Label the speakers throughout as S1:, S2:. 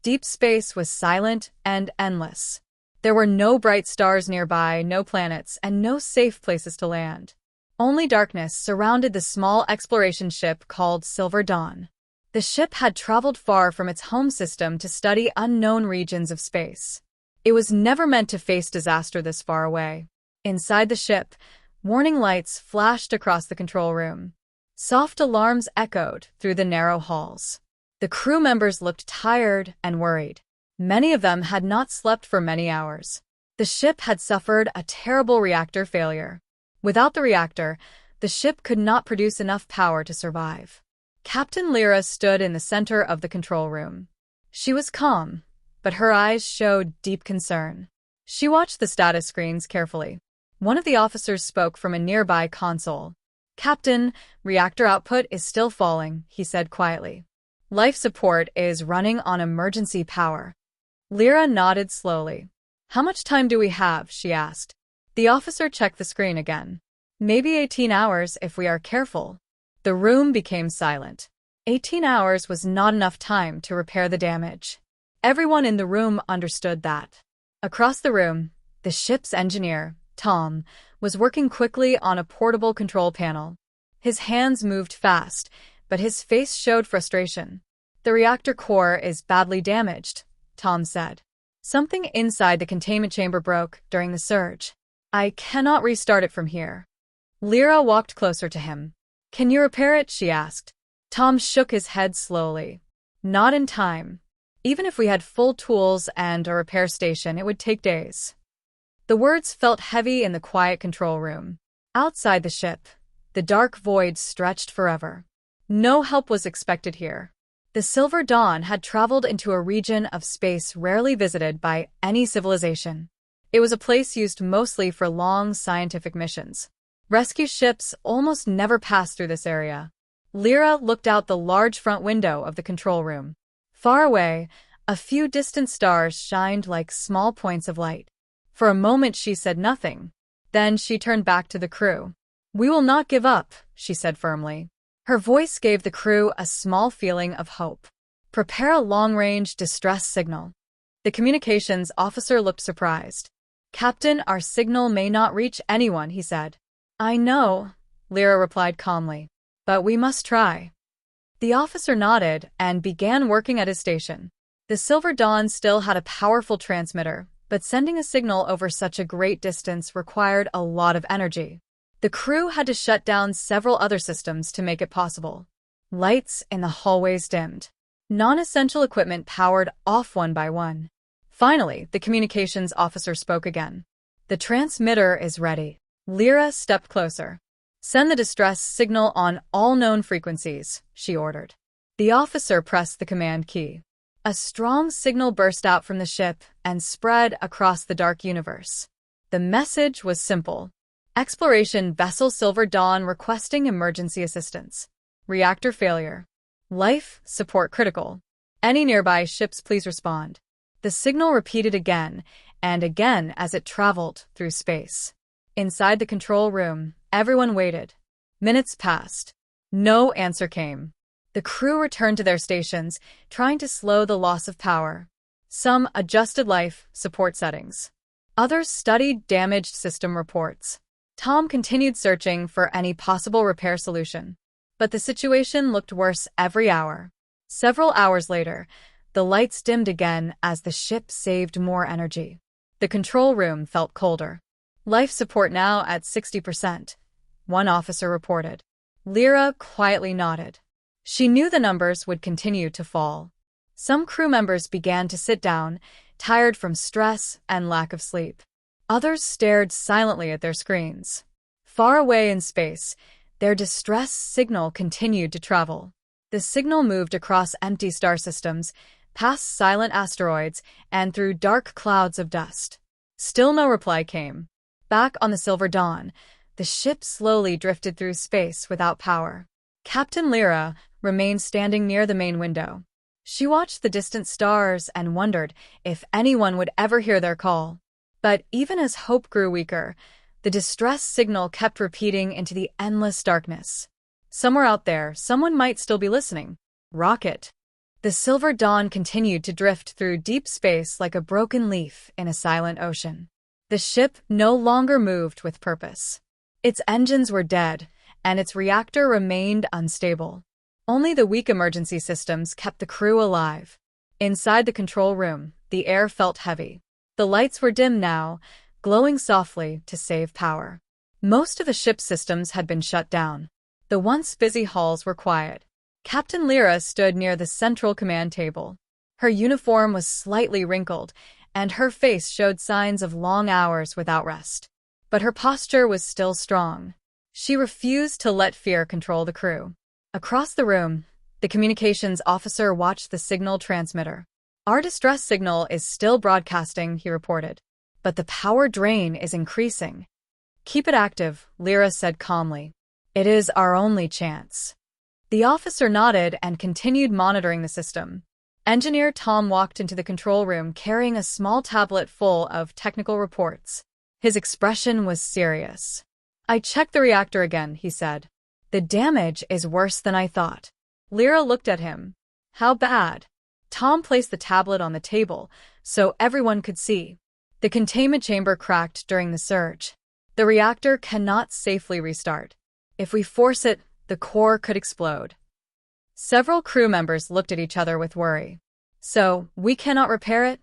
S1: Deep space was silent and endless. There were no bright stars nearby, no planets, and no safe places to land. Only darkness surrounded the small exploration ship called Silver Dawn. The ship had traveled far from its home system to study unknown regions of space. It was never meant to face disaster this far away. Inside the ship, warning lights flashed across the control room. Soft alarms echoed through the narrow halls. The crew members looked tired and worried. Many of them had not slept for many hours. The ship had suffered a terrible reactor failure. Without the reactor, the ship could not produce enough power to survive. Captain Lyra stood in the center of the control room. She was calm, but her eyes showed deep concern. She watched the status screens carefully. One of the officers spoke from a nearby console. "Captain, reactor output is still falling," he said quietly. "Life support is running on emergency power." Lyra nodded slowly. "How much time do we have?" she asked. The officer checked the screen again. "Maybe 18 hours if we are careful." The room became silent. 18 hours was not enough time to repair the damage. Everyone in the room understood that. Across the room, the ship's engineer, Tom, was working quickly on a portable control panel. His hands moved fast, but his face showed frustration. "The reactor core is badly damaged," Tom said. "Something inside the containment chamber broke during the surge. I cannot restart it from here." Lyra walked closer to him. "Can you repair it?" she asked. Tom shook his head slowly. "Not in time. Even if we had full tools and a repair station, it would take days." The words felt heavy in the quiet control room. Outside the ship, the dark void stretched forever. No help was expected here. The Silver Dawn had traveled into a region of space rarely visited by any civilization. It was a place used mostly for long scientific missions. Rescue ships almost never passed through this area. Lyra looked out the large front window of the control room. Far away, a few distant stars shined like small points of light. For a moment she said nothing. Then she turned back to the crew. "We will not give up," she said firmly. Her voice gave the crew a small feeling of hope. "Prepare a long-range distress signal." The communications officer looked surprised. "Captain, our signal may not reach anyone," he said. "I know," Lyra replied calmly, "but we must try." The officer nodded and began working at his station. The Silver Dawn still had a powerful transmitter, but sending a signal over such a great distance required a lot of energy. The crew had to shut down several other systems to make it possible. Lights in the hallways dimmed. Non-essential equipment powered off one by one. Finally, the communications officer spoke again. "The transmitter is ready." Lyra stepped closer. "Send the distress signal on all known frequencies," she ordered. The officer pressed the command key. A strong signal burst out from the ship and spread across the dark universe. The message was simple. Exploration vessel Silver Dawn requesting emergency assistance. Reactor failure. Life support critical. Any nearby ships please respond. The signal repeated again and again as it traveled through space. Inside the control room, everyone waited. Minutes passed. No answer came. The crew returned to their stations, trying to slow the loss of power. Some adjusted life support settings. Others studied damaged system reports. Tom continued searching for any possible repair solution. But the situation looked worse every hour. Several hours later, the lights dimmed again as the ship saved more energy. The control room felt colder. "Life support now at 60%, one officer reported. Lyra quietly nodded. She knew the numbers would continue to fall. Some crew members began to sit down, tired from stress and lack of sleep. Others stared silently at their screens. Far away in space, their distress signal continued to travel. The signal moved across empty star systems, past silent asteroids, and through dark clouds of dust. Still no reply came. Back on the Silver Dawn, the ship slowly drifted through space without power. Captain Lyra remained standing near the main window. She watched the distant stars and wondered if anyone would ever hear their call. But even as hope grew weaker, the distress signal kept repeating into the endless darkness. Somewhere out there, someone might still be listening. Rocket. The Silver Dawn continued to drift through deep space like a broken leaf in a silent ocean. The ship no longer moved with purpose. Its engines were dead, and its reactor remained unstable. Only the weak emergency systems kept the crew alive. Inside the control room, the air felt heavy. The lights were dim now, glowing softly to save power. Most of the ship's systems had been shut down. The once busy halls were quiet. Captain Lyra stood near the central command table. Her uniform was slightly wrinkled, and her face showed signs of long hours without rest. But her posture was still strong. She refused to let fear control the crew. Across the room, the communications officer watched the signal transmitter. "Our distress signal is still broadcasting," he reported. "But the power drain is increasing." "Keep it active," Lyra said calmly. "It is our only chance." The officer nodded and continued monitoring the system. Engineer Tom walked into the control room carrying a small tablet full of technical reports. His expression was serious. "I checked the reactor again," he said. "The damage is worse than I thought." Lyra looked at him. "How bad?" Tom placed the tablet on the table so everyone could see. The containment chamber cracked during the surge. "The reactor cannot safely restart. If we force it, the core could explode." Several crew members looked at each other with worry. "So, we cannot repair it?"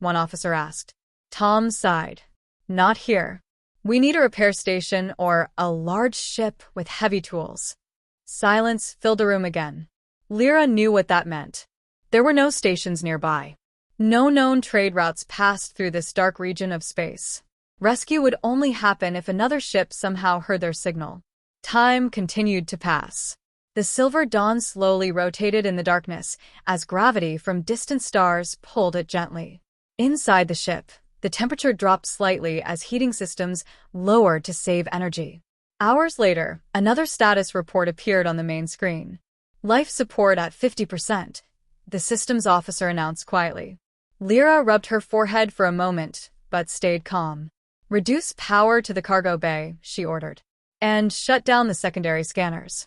S1: one officer asked. Tom sighed. "Not here. We need a repair station or a large ship with heavy tools." Silence filled the room again. Lyra knew what that meant. There were no stations nearby. No known trade routes passed through this dark region of space. Rescue would only happen if another ship somehow heard their signal. Time continued to pass. The Silver Dawn slowly rotated in the darkness as gravity from distant stars pulled it gently. Inside the ship, the temperature dropped slightly as heating systems lowered to save energy. Hours later, another status report appeared on the main screen. "Life support at 50%, the systems officer announced quietly. Lyra rubbed her forehead for a moment, but stayed calm. "Reduce power to the cargo bay," she ordered. "And shut down the secondary scanners."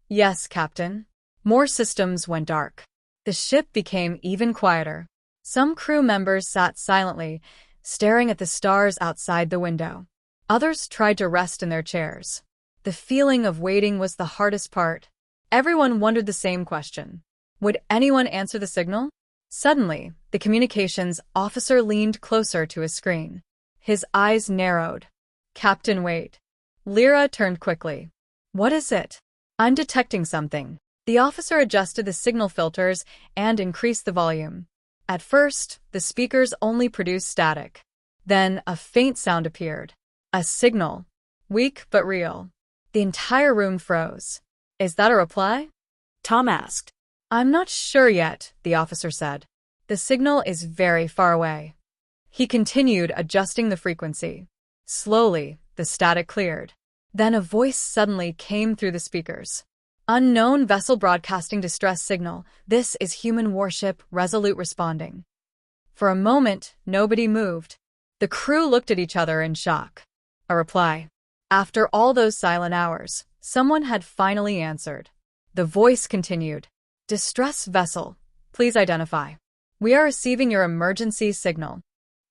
S1: "Yes, Captain." More systems went dark. The ship became even quieter. Some crew members sat silently, staring at the stars outside the window. Others tried to rest in their chairs. The feeling of waiting was the hardest part. Everyone wondered the same question. Would anyone answer the signal? Suddenly, the communications officer leaned closer to his screen. His eyes narrowed. "Captain, wait." Lyra turned quickly. "What is it?" "I'm detecting something." The officer adjusted the signal filters and increased the volume. At first, the speakers only produced static. Then a faint sound appeared. A signal. Weak but real. The entire room froze. "Is that a reply?" Tom asked. "I'm not sure yet," the officer said. "The signal is very far away." He continued adjusting the frequency. Slowly, the static cleared. Then a voice suddenly came through the speakers. "Unknown vessel broadcasting distress signal. This is human warship Resolute responding." For a moment, nobody moved. The crew looked at each other in shock. A reply. After all those silent hours, someone had finally answered. The voice continued. "Distress vessel. Please identify. We are receiving your emergency signal."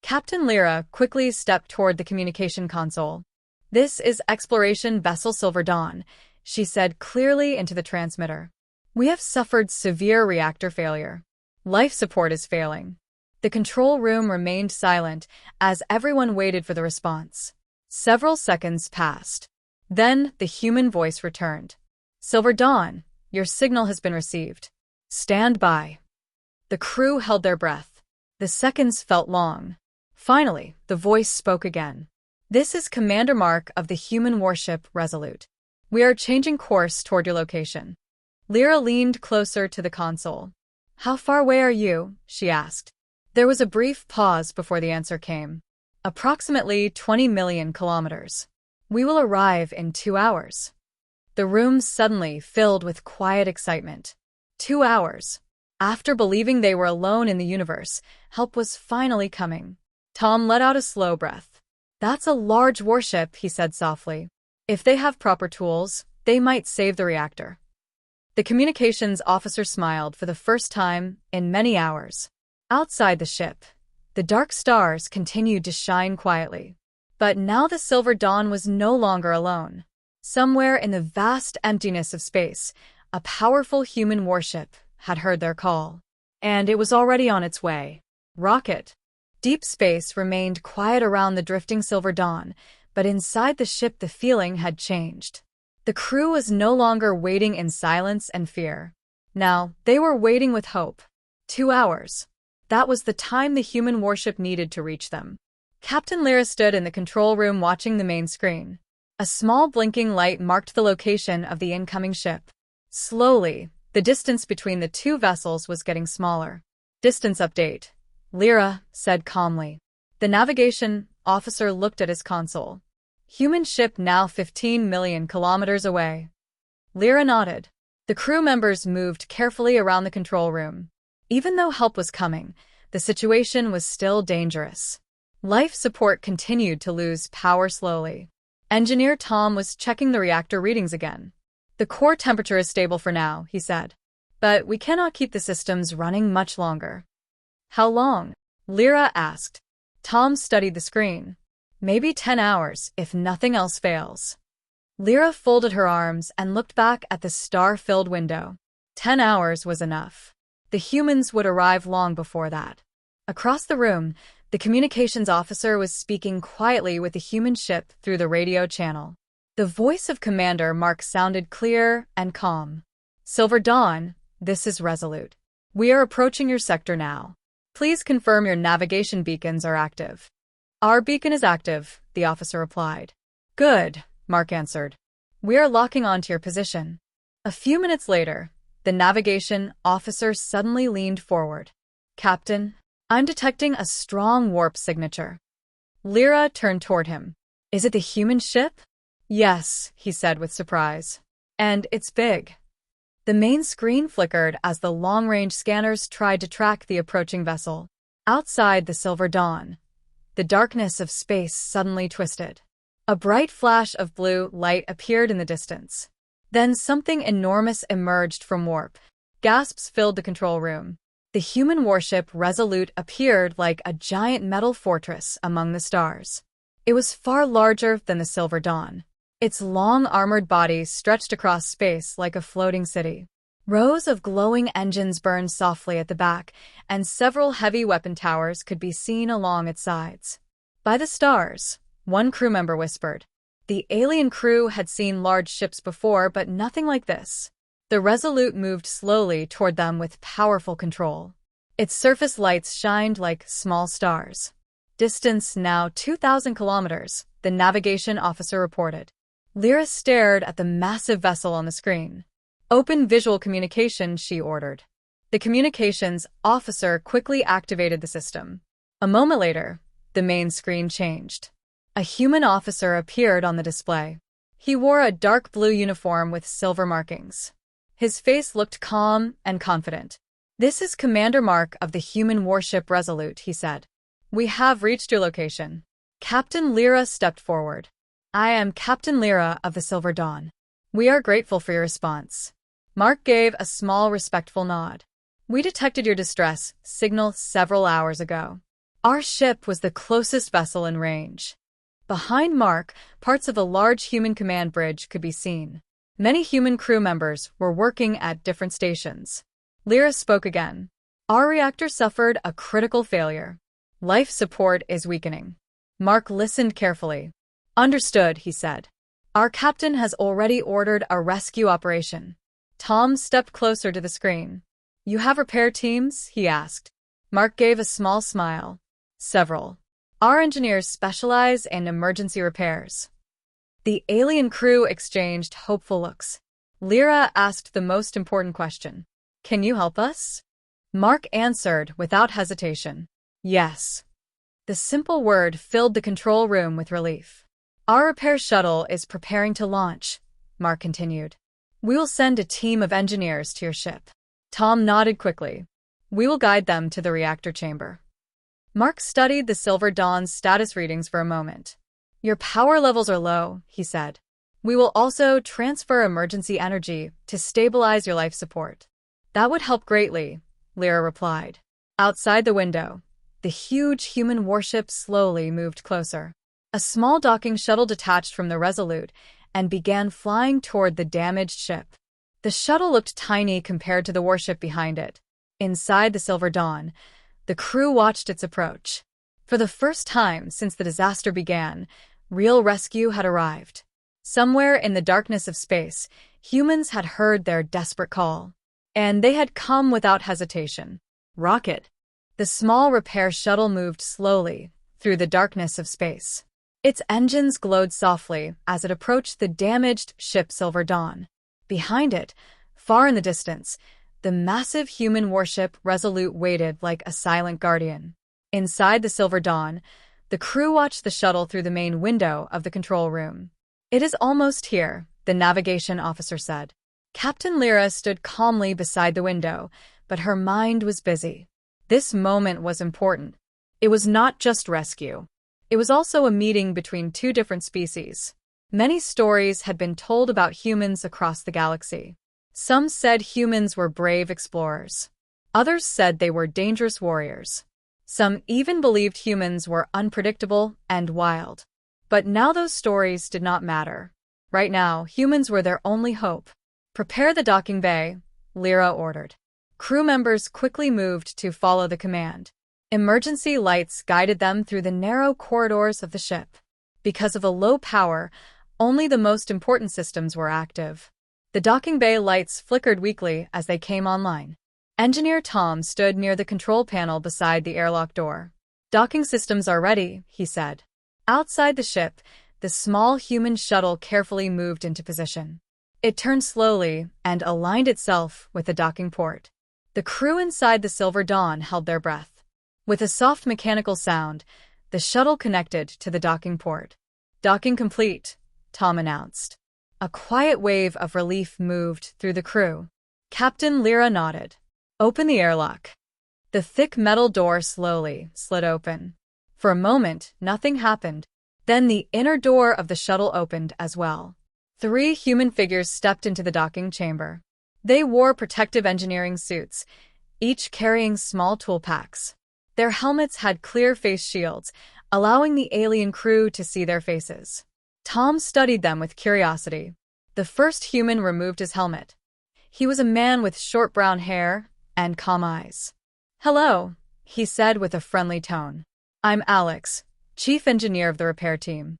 S1: Captain Lyra quickly stepped toward the communication console. "This is Exploration Vessel Silver Dawn," she said clearly into the transmitter. "We have suffered severe reactor failure. Life support is failing." The control room remained silent as everyone waited for the response. Several seconds passed. Then the human voice returned. "Silver Dawn, your signal has been received. Stand by." The crew held their breath. The seconds felt long. Finally, the voice spoke again. "This is Commander Mark of the human warship Resolute. We are changing course toward your location." Lyra leaned closer to the console. "How far away are you?" she asked. There was a brief pause before the answer came. "Approximately 20 million kilometers. We will arrive in 2 hours." The room suddenly filled with quiet excitement. 2 hours. After believing they were alone in the universe, help was finally coming. Tom let out a slow breath. "That's a large warship," he said softly. "If they have proper tools, they might save the reactor." The communications officer smiled for the first time in many hours. Outside the ship, the dark stars continued to shine quietly. But now the Silver Dawn was no longer alone. Somewhere in the vast emptiness of space, a powerful human warship had heard their call. And it was already on its way. Rocket. Deep space remained quiet around the drifting Silver Dawn, but inside the ship the feeling had changed. The crew was no longer waiting in silence and fear. Now, they were waiting with hope. 2 hours. That was the time the human warship needed to reach them. Captain Lyra stood in the control room watching the main screen. A small blinking light marked the location of the incoming ship. Slowly, the distance between the two vessels was getting smaller. Distance update, Lyra said calmly. The navigation officer looked at his console. Human ship now 15 million kilometers away. Lyra nodded. The crew members moved carefully around the control room. Even though help was coming, the situation was still dangerous. Life support continued to lose power slowly. Engineer Tom was checking the reactor readings again. The core temperature is stable for now, he said. But we cannot keep the systems running much longer. How long? Lyra asked. Tom studied the screen. Maybe 10 hours, if nothing else fails. Lyra folded her arms and looked back at the star-filled window. 10 hours was enough. The humans would arrive long before that. Across the room, the communications officer was speaking quietly with the human ship through the radio channel. The voice of Commander Mark sounded clear and calm. Silver Dawn, this is Resolute. We are approaching your sector now. Please confirm your navigation beacons are active. Our beacon is active, the officer replied. Good, Mark answered. We are locking onto your position. A few minutes later, the navigation officer suddenly leaned forward. Captain, I'm detecting a strong warp signature. Lyra turned toward him. Is it the human ship? Yes, he said with surprise. And it's big. The main screen flickered as the long-range scanners tried to track the approaching vessel. Outside the Silver Dawn, the darkness of space suddenly twisted. A bright flash of blue light appeared in the distance. Then something enormous emerged from warp. Gasps filled the control room. The human warship Resolute appeared like a giant metal fortress among the stars. It was far larger than the Silver Dawn. Its long armored body stretched across space like a floating city. Rows of glowing engines burned softly at the back, and several heavy weapon towers could be seen along its sides. By the stars, one crew member whispered. The alien crew had seen large ships before, but nothing like this. The Resolute moved slowly toward them with powerful control. Its surface lights shined like small stars. Distance now 2,000 kilometers, the navigation officer reported. Lyra stared at the massive vessel on the screen. Open visual communication, she ordered. The communications officer quickly activated the system. A moment later, the main screen changed. A human officer appeared on the display. He wore a dark blue uniform with silver markings. His face looked calm and confident. This is Commander Mark of the human warship Resolute, he said. We have reached your location. Captain Lyra stepped forward. I am Captain Lyra of the Silver Dawn. We are grateful for your response. Mark gave a small respectful nod. We detected your distress signal several hours ago. Our ship was the closest vessel in range. Behind Mark, parts of a large human command bridge could be seen. Many human crew members were working at different stations. Lyra spoke again. Our reactor suffered a critical failure. Life support is weakening. Mark listened carefully. Understood, he said. Our captain has already ordered a rescue operation. Tom stepped closer to the screen. You have repair teams? He asked. Mark gave a small smile. Several. Our engineers specialize in emergency repairs. The alien crew exchanged hopeful looks. Lyra asked the most important question. Can you help us? Mark answered without hesitation. Yes. The simple word filled the control room with relief. Our repair shuttle is preparing to launch, Mark continued. We will send a team of engineers to your ship. Tom nodded quickly. We will guide them to the reactor chamber. Mark studied the Silver Dawn's status readings for a moment. Your power levels are low, he said. We will also transfer emergency energy to stabilize your life support. That would help greatly, Lyra replied. Outside the window, the huge human warship slowly moved closer. A small docking shuttle detached from the Resolute and began flying toward the damaged ship. The shuttle looked tiny compared to the warship behind it. Inside the Silver Dawn, the crew watched its approach. For the first time since the disaster began, real rescue had arrived. Somewhere in the darkness of space, humans had heard their desperate call. And they had come without hesitation. Rocket. The small repair shuttle moved slowly through the darkness of space. Its engines glowed softly as it approached the damaged ship Silver Dawn. Behind it, far in the distance, the massive human warship Resolute waited like a silent guardian. Inside the Silver Dawn, the crew watched the shuttle through the main window of the control room. It is almost here, the navigation officer said. Captain Lyra stood calmly beside the window, but her mind was busy. This moment was important. It was not just rescue. It was also a meeting between two different species. Many stories had been told about humans across the galaxy. Some said humans were brave explorers. Others said they were dangerous warriors. Some even believed humans were unpredictable and wild. But now those stories did not matter. Right now, humans were their only hope. Prepare the docking bay, Lyra ordered. Crew members quickly moved to follow the command. Emergency lights guided them through the narrow corridors of the ship. Because of the low power, only the most important systems were active. The docking bay lights flickered weakly as they came online. Engineer Tom stood near the control panel beside the airlock door. Docking systems are ready, he said. Outside the ship, the small human shuttle carefully moved into position. It turned slowly and aligned itself with the docking port. The crew inside the Silver Dawn held their breath. With a soft mechanical sound, the shuttle connected to the docking port. Docking complete, Tom announced. A quiet wave of relief moved through the crew. Captain Lyra nodded. Open the airlock. The thick metal door slowly slid open. For a moment, nothing happened. Then the inner door of the shuttle opened as well. 3 human figures stepped into the docking chamber. They wore protective engineering suits, each carrying small tool packs. Their helmets had clear face shields, allowing the alien crew to see their faces. Tom studied them with curiosity. The first human removed his helmet. He was a man with short brown hair and calm eyes. "Hello," he said with a friendly tone. "I'm Alex, chief engineer of the repair team."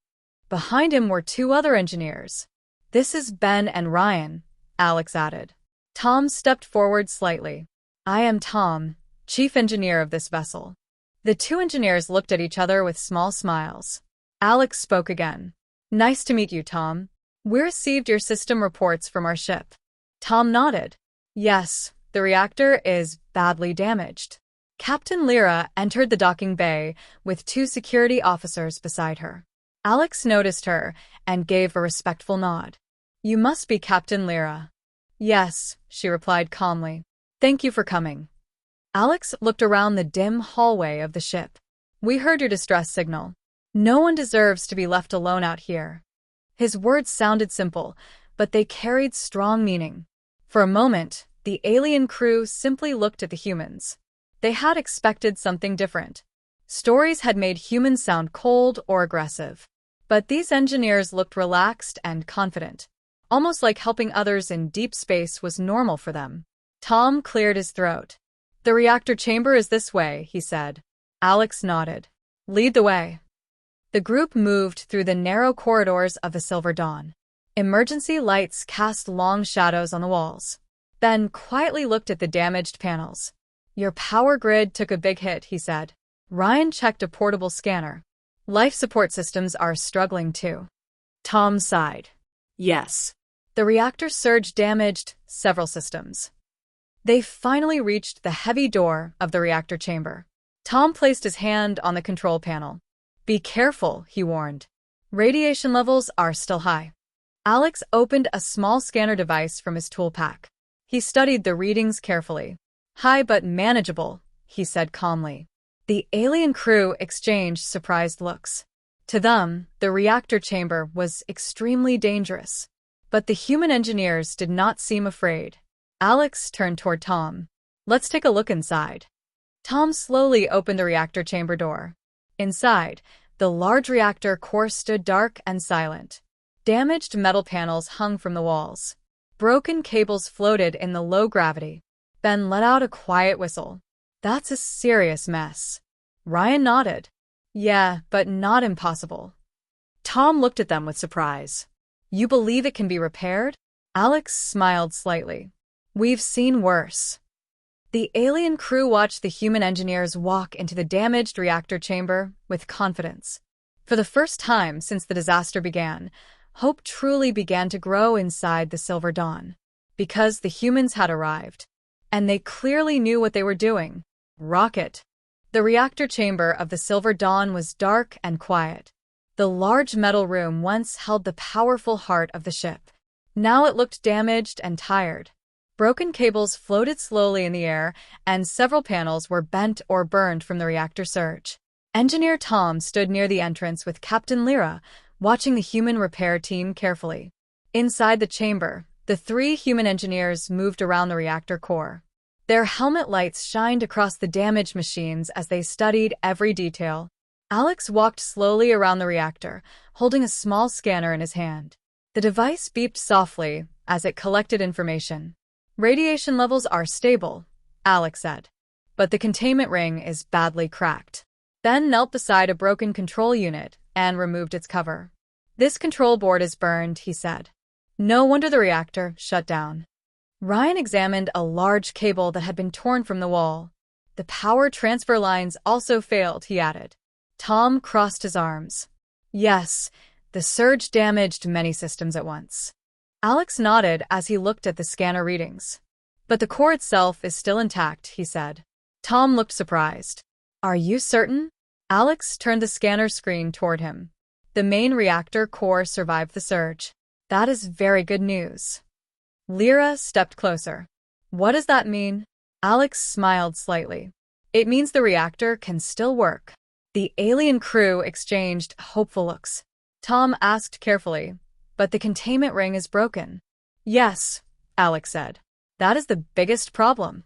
S1: Behind him were 2 other engineers. "This is Ben and Ryan," Alex added. Tom stepped forward slightly. "I am Tom, chief engineer of this vessel." The 2 engineers looked at each other with small smiles. Alex spoke again. "Nice to meet you, Tom. We received your system reports from our ship." Tom nodded. "Yes, the reactor is badly damaged." Captain Lyra entered the docking bay with 2 security officers beside her. Alex noticed her and gave a respectful nod. "You must be Captain Lyra." "Yes," she replied calmly. "Thank you for coming." Alex looked around the dim hallway of the ship. "We heard your distress signal. No one deserves to be left alone out here." His words sounded simple, but they carried strong meaning. For a moment, the alien crew simply looked at the humans. They had expected something different. Stories had made humans sound cold or aggressive. But these engineers looked relaxed and confident, almost like helping others in deep space was normal for them. Tom cleared his throat. "The reactor chamber is this way," he said. Alex nodded. "Lead the way." The group moved through the narrow corridors of the Silver Dawn. Emergency lights cast long shadows on the walls. Ben quietly looked at the damaged panels. "Your power grid took a big hit," he said. Ryan checked a portable scanner. "Life support systems are struggling too." Tom sighed. "Yes." The reactor surge damaged several systems. They finally reached the heavy door of the reactor chamber. Tom placed his hand on the control panel. "Be careful," he warned. "Radiation levels are still high." Alex opened a small scanner device from his tool pack. He studied the readings carefully. "High but manageable," he said calmly. The alien crew exchanged surprised looks. To them, the reactor chamber was extremely dangerous. But the human engineers did not seem afraid. Alex turned toward Tom. "Let's take a look inside." Tom slowly opened the reactor chamber door. Inside, the large reactor core stood dark and silent. Damaged metal panels hung from the walls. Broken cables floated in the low gravity. Ben let out a quiet whistle. "That's a serious mess." Ryan nodded. "Yeah, but not impossible." Tom looked at them with surprise. "You believe it can be repaired?" Alex smiled slightly. "We've seen worse." The alien crew watched the human engineers walk into the damaged reactor chamber with confidence. For the first time since the disaster began, hope truly began to grow inside the Silver Dawn. Because the humans had arrived. And they clearly knew what they were doing. Rocket. The reactor chamber of the Silver Dawn was dark and quiet. The large metal room once held the powerful heart of the ship. Now it looked damaged and tired. Broken cables floated slowly in the air, and several panels were bent or burned from the reactor surge. Engineer Tom stood near the entrance with Captain Lyra, watching the human repair team carefully. Inside the chamber, the 3 human engineers moved around the reactor core. Their helmet lights shined across the damaged machines as they studied every detail. Alex walked slowly around the reactor, holding a small scanner in his hand. The device beeped softly as it collected information. "Radiation levels are stable," Alex said. "But the containment ring is badly cracked." Ben knelt beside a broken control unit and removed its cover. "This control board is burned," he said. "No wonder the reactor shut down." Ryan examined a large cable that had been torn from the wall. "The power transfer lines also failed," he added. Tom crossed his arms. "Yes, the surge damaged many systems at once." Alex nodded as he looked at the scanner readings. "But the core itself is still intact," he said. Tom looked surprised. "Are you certain?" Alex turned the scanner screen toward him. "The main reactor core survived the surge." "That is very good news." Lyra stepped closer. "What does that mean?" Alex smiled slightly. "It means the reactor can still work." The alien crew exchanged hopeful looks. Tom asked carefully, "But the containment ring is broken." "Yes," Alex said. "That is the biggest problem."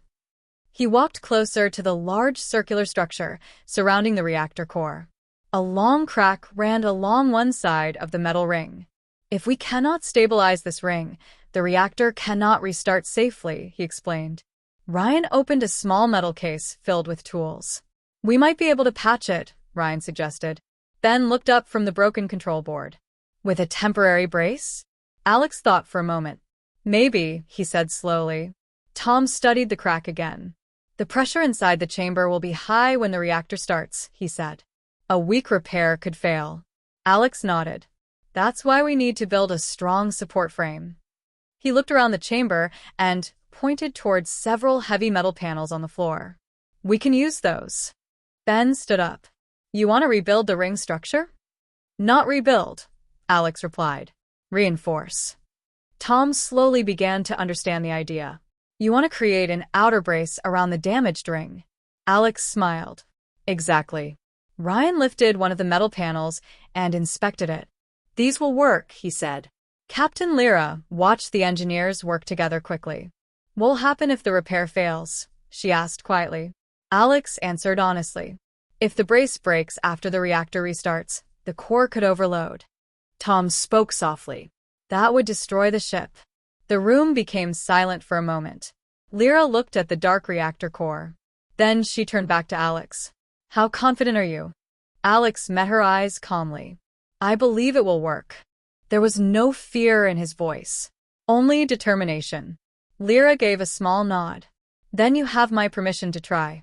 S1: He walked closer to the large circular structure surrounding the reactor core. A long crack ran along one side of the metal ring. "If we cannot stabilize this ring, the reactor cannot restart safely," he explained. Ryan opened a small metal case filled with tools. "We might be able to patch it," Ryan suggested. Ben looked up from the broken control board. "With a temporary brace?" Alex thought for a moment. "Maybe," he said slowly. Tom studied the crack again. "The pressure inside the chamber will be high when the reactor starts," he said. "A weak repair could fail." Alex nodded. "That's why we need to build a strong support frame." He looked around the chamber and pointed towards several heavy metal panels on the floor. "We can use those." Ben stood up. "You want to rebuild the ring structure?" "Not rebuild," Alex replied. "Reinforce." Tom slowly began to understand the idea. "You want to create an outer brace around the damaged ring." Alex smiled. "Exactly." Ryan lifted one of the metal panels and inspected it. "These will work," he said. Captain Lyra watched the engineers work together quickly. "What'll happen if the repair fails?" she asked quietly. Alex answered honestly. "If the brace breaks after the reactor restarts, the core could overload." Tom spoke softly. "That would destroy the ship." The room became silent for a moment. Lyra looked at the dark reactor core. Then she turned back to Alex. "How confident are you?" Alex met her eyes calmly. "I believe it will work." There was no fear in his voice, only determination. Lyra gave a small nod. "Then you have my permission to try."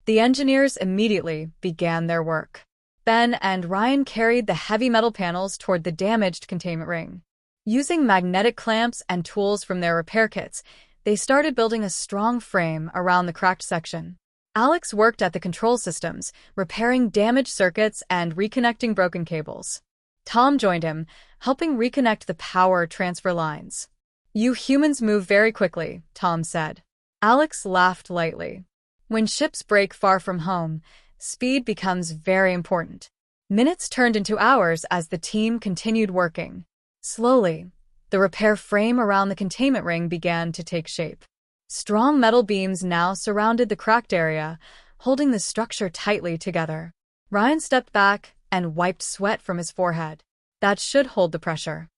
S1: The engineers immediately began their work. Ben and Ryan carried the heavy metal panels toward the damaged containment ring. Using magnetic clamps and tools from their repair kits, they started building a strong frame around the cracked section. Alex worked at the control systems, repairing damaged circuits and reconnecting broken cables. Tom joined him, helping reconnect the power transfer lines. "You humans move very quickly," Tom said. Alex laughed lightly. "When ships break far from home, speed becomes very important." Minutes turned into hours as the team continued working. Slowly, the repair frame around the containment ring began to take shape. Strong metal beams now surrounded the cracked area, holding the structure tightly together. Ryan stepped back and wiped sweat from his forehead. That should hold the pressure.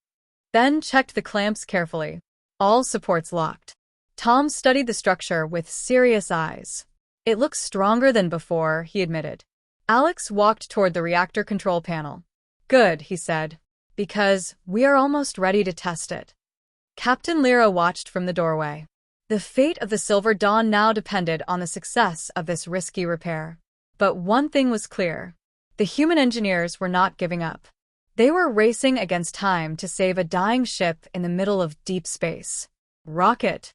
S1: Ben checked the clamps carefully. All supports locked. Tom studied the structure with serious eyes. It looks stronger than before, he admitted. Alex walked toward the reactor control panel. Good, he said, because we are almost ready to test it. Captain Lyra watched from the doorway. The fate of the Silver Dawn now depended on the success of this risky repair. But one thing was clear. The human engineers were not giving up. They were racing against time to save a dying ship in the middle of deep space. Rocket!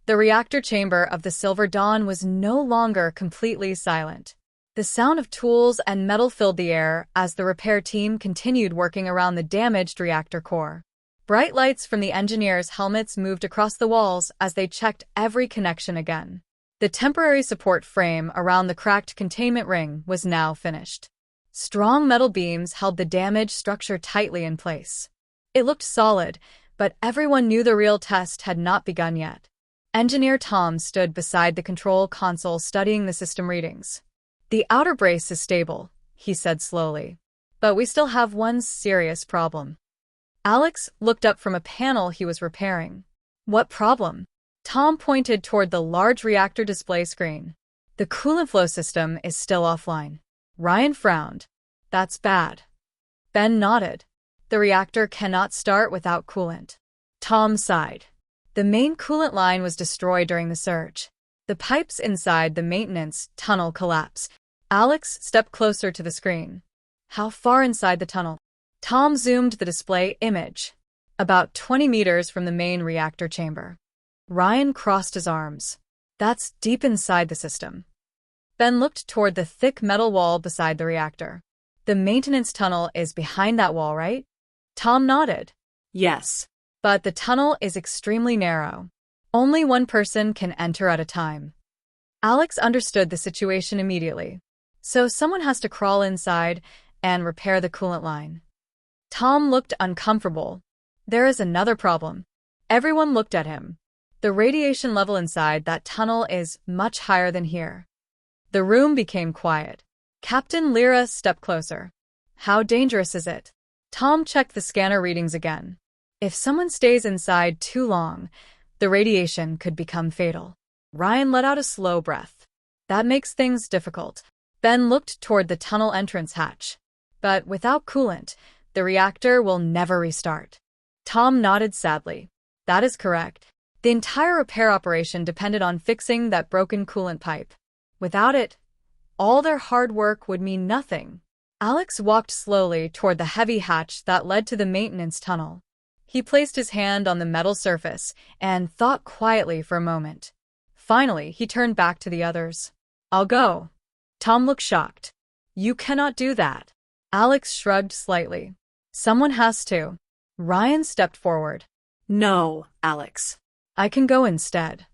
S1: The reactor chamber of the Silver Dawn was no longer completely silent. The sound of tools and metal filled the air as the repair team continued working around the damaged reactor core. Bright lights from the engineers' helmets moved across the walls as they checked every connection again. The temporary support frame around the cracked containment ring was now finished. Strong metal beams held the damaged structure tightly in place. It looked solid, but everyone knew the real test had not begun yet. Engineer Tom stood beside the control console studying the system readings. The outer brace is stable, he said slowly. But we still have one serious problem. Alex looked up from a panel he was repairing. What problem? Tom pointed toward the large reactor display screen. The coolant flow system is still offline. Ryan frowned. That's bad. Ben nodded. The reactor cannot start without coolant. Tom sighed. The main coolant line was destroyed during the surge. The pipes inside the maintenance tunnel collapsed. Alex stepped closer to the screen. How far inside the tunnel? Tom zoomed the display image. About 20 meters from the main reactor chamber. Ryan crossed his arms. That's deep inside the system. Ben looked toward the thick metal wall beside the reactor. The maintenance tunnel is behind that wall, right? Tom nodded. Yes. But the tunnel is extremely narrow. Only one person can enter at a time. Alex understood the situation immediately. So someone has to crawl inside and repair the coolant line. Tom looked uncomfortable. There is another problem. Everyone looked at him. The radiation level inside that tunnel is much higher than here. The room became quiet. Captain Lyra stepped closer. How dangerous is it? Tom checked the scanner readings again. If someone stays inside too long, the radiation could become fatal. Ryan let out a slow breath. That makes things difficult. Ben looked toward the tunnel entrance hatch. But without coolant, the reactor will never restart. Tom nodded sadly. That is correct. The entire repair operation depended on fixing that broken coolant pipe. Without it, all their hard work would mean nothing. Alex walked slowly toward the heavy hatch that led to the maintenance tunnel. He placed his hand on the metal surface and thought quietly for a moment. Finally, he turned back to the others. I'll go. Tom looked shocked. You cannot do that. Alex shrugged slightly. Someone has to. Ryan stepped forward. No, Alex. I can go instead.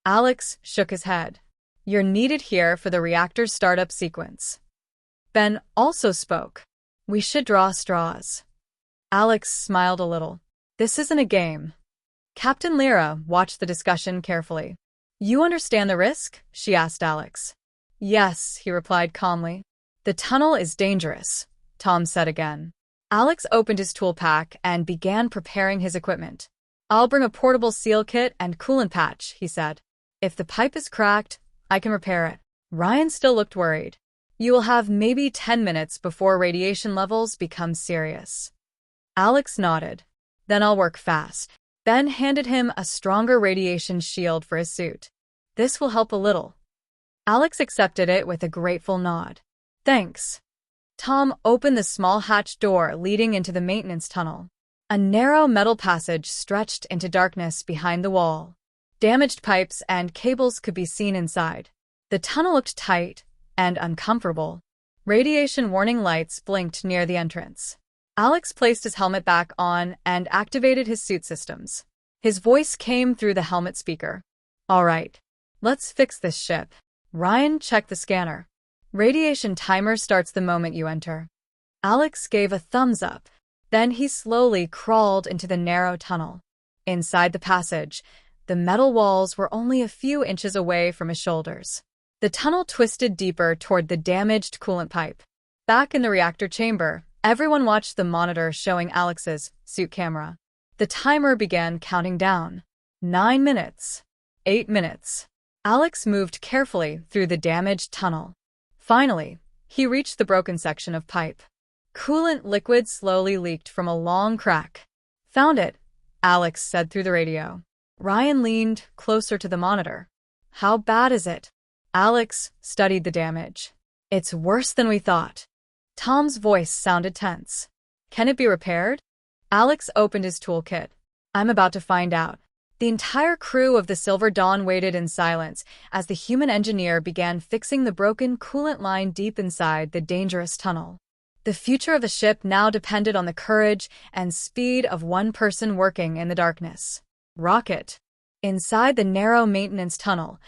S1: Alex shook his head. You're needed here for the reactor startup sequence. Ben also spoke. We should draw straws. Alex smiled a little. This isn't a game. Captain Lyra watched the discussion carefully. You understand the risk? She asked Alex. Yes, he replied calmly. The tunnel is dangerous, Tom said again. Alex opened his tool pack and began preparing his equipment. I'll bring a portable seal kit and coolant patch, he said. If the pipe is cracked, I can repair it. Ryan still looked worried. You will have maybe 10 minutes before radiation levels become serious. Alex nodded. Then I'll work fast. Ben handed him a stronger radiation shield for his suit. This will help a little. Alex accepted it with a grateful nod. Thanks. Tom opened the small hatch door leading into the maintenance tunnel. A narrow metal passage stretched into darkness behind the wall. Damaged pipes and cables could be seen inside. The tunnel looked tight and uncomfortable. Radiation warning lights blinked near the entrance. Alex placed his helmet back on and activated his suit systems. His voice came through the helmet speaker. All right, let's fix this ship. Ryan checked the scanner. Radiation timer starts the moment you enter. Alex gave a thumbs up. Then he slowly crawled into the narrow tunnel. Inside the passage, the metal walls were only a few inches away from his shoulders. The tunnel twisted deeper toward the damaged coolant pipe. Back in the reactor chamber, everyone watched the monitor showing Alex's suit camera. The timer began counting down. 9 minutes. 8 minutes. Alex moved carefully through the damaged tunnel. Finally, he reached the broken section of pipe. Coolant liquid slowly leaked from a long crack. "Found it," Alex said through the radio. Ryan leaned closer to the monitor. "How bad is it?" Alex studied the damage. "It's worse than we thought." Tom's voice sounded tense. "Can it be repaired?" Alex opened his toolkit. "I'm about to find out." The entire crew of the Silver Dawn waited in silence as the human engineer began fixing the broken coolant line deep inside the dangerous tunnel. The future of the ship now depended on the courage and speed of one person working in the darkness. Rocket. Inside the narrow maintenance tunnel,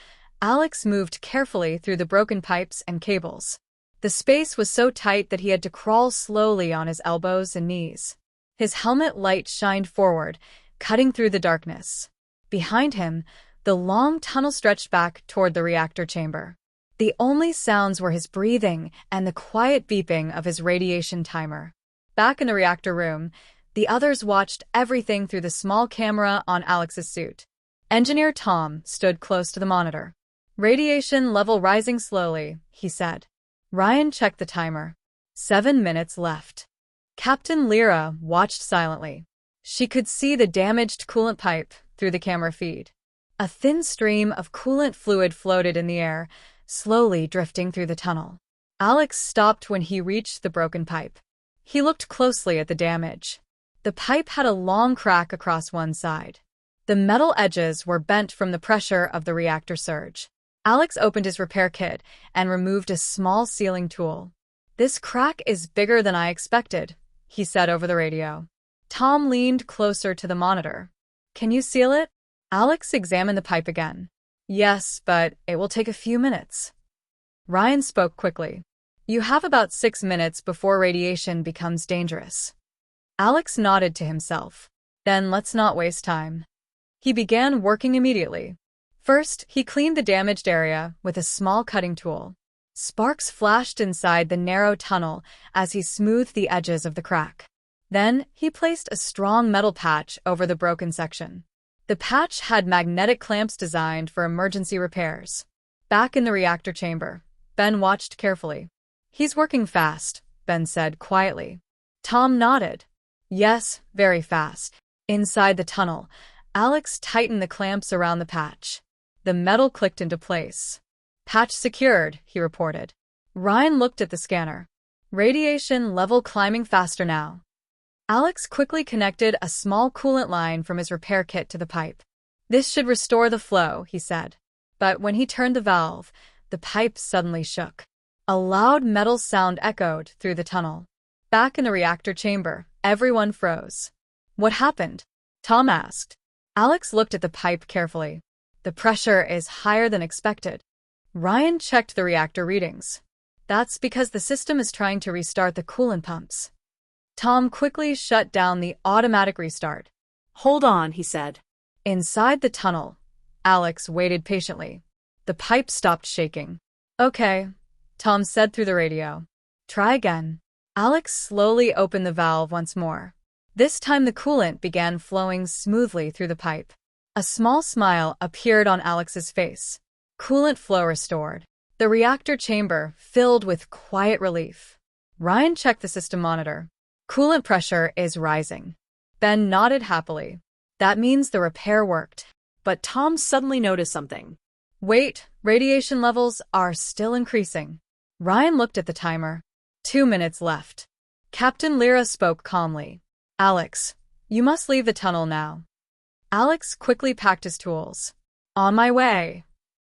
S1: Alex moved carefully through the broken pipes and cables. The space was so tight that he had to crawl slowly on his elbows and knees. His helmet light shined forward, cutting through the darkness. Behind him, the long tunnel stretched back toward the reactor chamber. The only sounds were his breathing and the quiet beeping of his radiation timer. Back in the reactor room, the others watched everything through the small camera on Alex's suit. Engineer Tom stood close to the monitor. "Radiation level rising slowly," he said. Ryan checked the timer. 7 minutes left. Captain Lyra watched silently. She could see the damaged coolant pipe through the camera feed. A thin stream of coolant fluid floated in the air, slowly drifting through the tunnel. Alex stopped when he reached the broken pipe. He looked closely at the damage. The pipe had a long crack across one side. The metal edges were bent from the pressure of the reactor surge. Alex opened his repair kit and removed a small sealing tool. "This crack is bigger than I expected," he said over the radio. Tom leaned closer to the monitor. "Can you seal it?" Alex examined the pipe again. "Yes, but it will take a few minutes." Ryan spoke quickly. "You have about 6 minutes before radiation becomes dangerous." Alex nodded to himself. "Then let's not waste time." He began working immediately. First, he cleaned the damaged area with a small cutting tool. Sparks flashed inside the narrow tunnel as he smoothed the edges of the crack. Then, he placed a strong metal patch over the broken section. The patch had magnetic clamps designed for emergency repairs. Back in the reactor chamber, Ben watched carefully. "He's working fast," Ben said quietly. Tom nodded. "Yes, very fast." Inside the tunnel, Alex tightened the clamps around the patch. The metal clicked into place. "Patch secured," he reported. Ryan looked at the scanner. "Radiation level climbing faster now." Alex quickly connected a small coolant line from his repair kit to the pipe. "This should restore the flow," he said. But when he turned the valve, the pipe suddenly shook. A loud metal sound echoed through the tunnel. Back in the reactor chamber, everyone froze. "What happened?" Tom asked. Alex looked at the pipe carefully. "The pressure is higher than expected." Ryan checked the reactor readings. "That's because the system is trying to restart the coolant pumps." Tom quickly shut down the automatic restart.
S2: "Hold on," he said.
S1: Inside the tunnel, Alex waited patiently. The pipe stopped shaking. "Okay," Tom said through the radio. "Try again." Alex slowly opened the valve once more. This time the coolant began flowing smoothly through the pipe. A small smile appeared on Alex's face. Coolant flow restored. The reactor chamber filled with quiet relief. Ryan checked the system monitor. "Coolant pressure is rising." Ben nodded happily. "That means the repair worked."
S2: But Tom suddenly noticed something.
S1: "Wait, radiation levels are still increasing." Ryan looked at the timer. 2 minutes left. Captain Lyra spoke calmly. "Alex, you must leave the tunnel now." Alex quickly packed his tools. "On my way."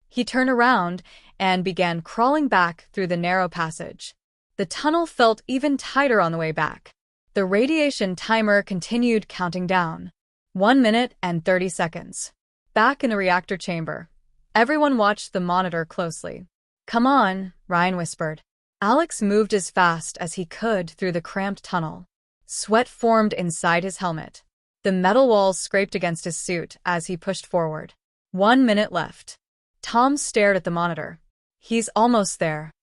S1: He turned around and began crawling back through the narrow passage. The tunnel felt even tighter on the way back. The radiation timer continued counting down. 1 minute and 30 seconds. Back in the reactor chamber, everyone watched the monitor closely. "Come on," Ryan whispered. Alex moved as fast as he could through the cramped tunnel. Sweat formed inside his helmet. The metal walls scraped against his suit as he pushed forward. 1 minute left. Tom stared at the monitor. He's almost there.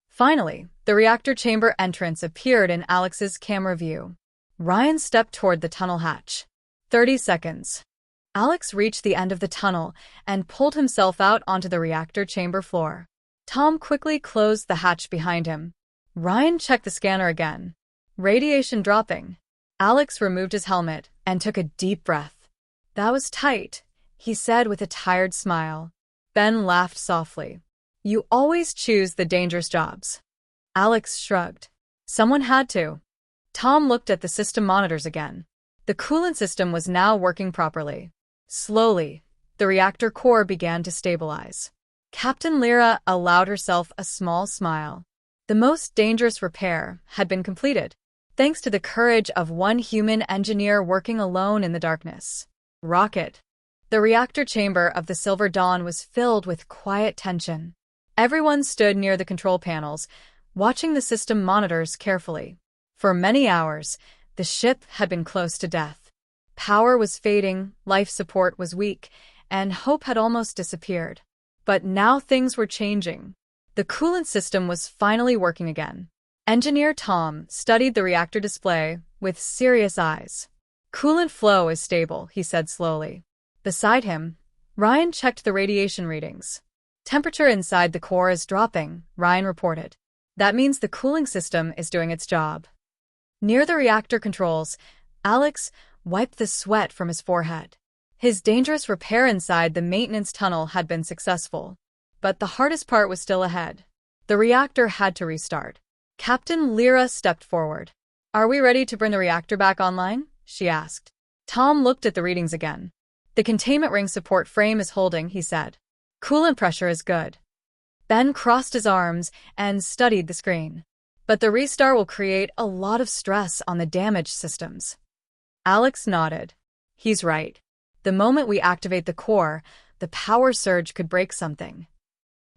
S1: Finally, the reactor chamber entrance appeared in Alex's camera view. Ryan stepped toward the tunnel hatch. 30 seconds. Alex reached the end of the tunnel and pulled himself out onto the reactor chamber floor. Tom quickly closed the hatch behind him. Ryan checked the scanner again. Radiation dropping. Alex removed his helmet and took a deep breath. That was tight, he said with a tired smile. Ben laughed softly. You always choose the dangerous jobs. Alex shrugged. Someone had to. Tom looked at the system monitors again. The coolant system was now working properly. Slowly, the reactor core began to stabilize. Captain Lyra allowed herself a small smile. The most dangerous repair had been completed, thanks to the courage of one human engineer working alone in the darkness. Rocket. The reactor chamber of the Silver Dawn was filled with quiet tension. Everyone stood near the control panels, watching the system monitors carefully. For many hours, the ship had been close to death. Power was fading, life support was weak, and hope had almost disappeared. But now things were changing. The coolant system was finally working again. Engineer Tom studied the reactor display with serious eyes. Coolant flow is stable, he said slowly. Beside him, Ryan checked the radiation readings. Temperature inside the core is dropping, Ryan reported. That means the cooling system is doing its job. Near the reactor controls, Alex wiped the sweat from his forehead. His dangerous repair inside the maintenance tunnel had been successful. But the hardest part was still ahead. The reactor had to restart. Captain Lyra stepped forward. Are we ready to bring the reactor back online? She asked. Tom looked at the readings again. The containment ring support frame is holding, he said. Coolant pressure is good. Ben crossed his arms and studied the screen. But the restart will create a lot of stress on the damaged systems. Alex nodded. He's right. The moment we activate the core, the power surge could break something.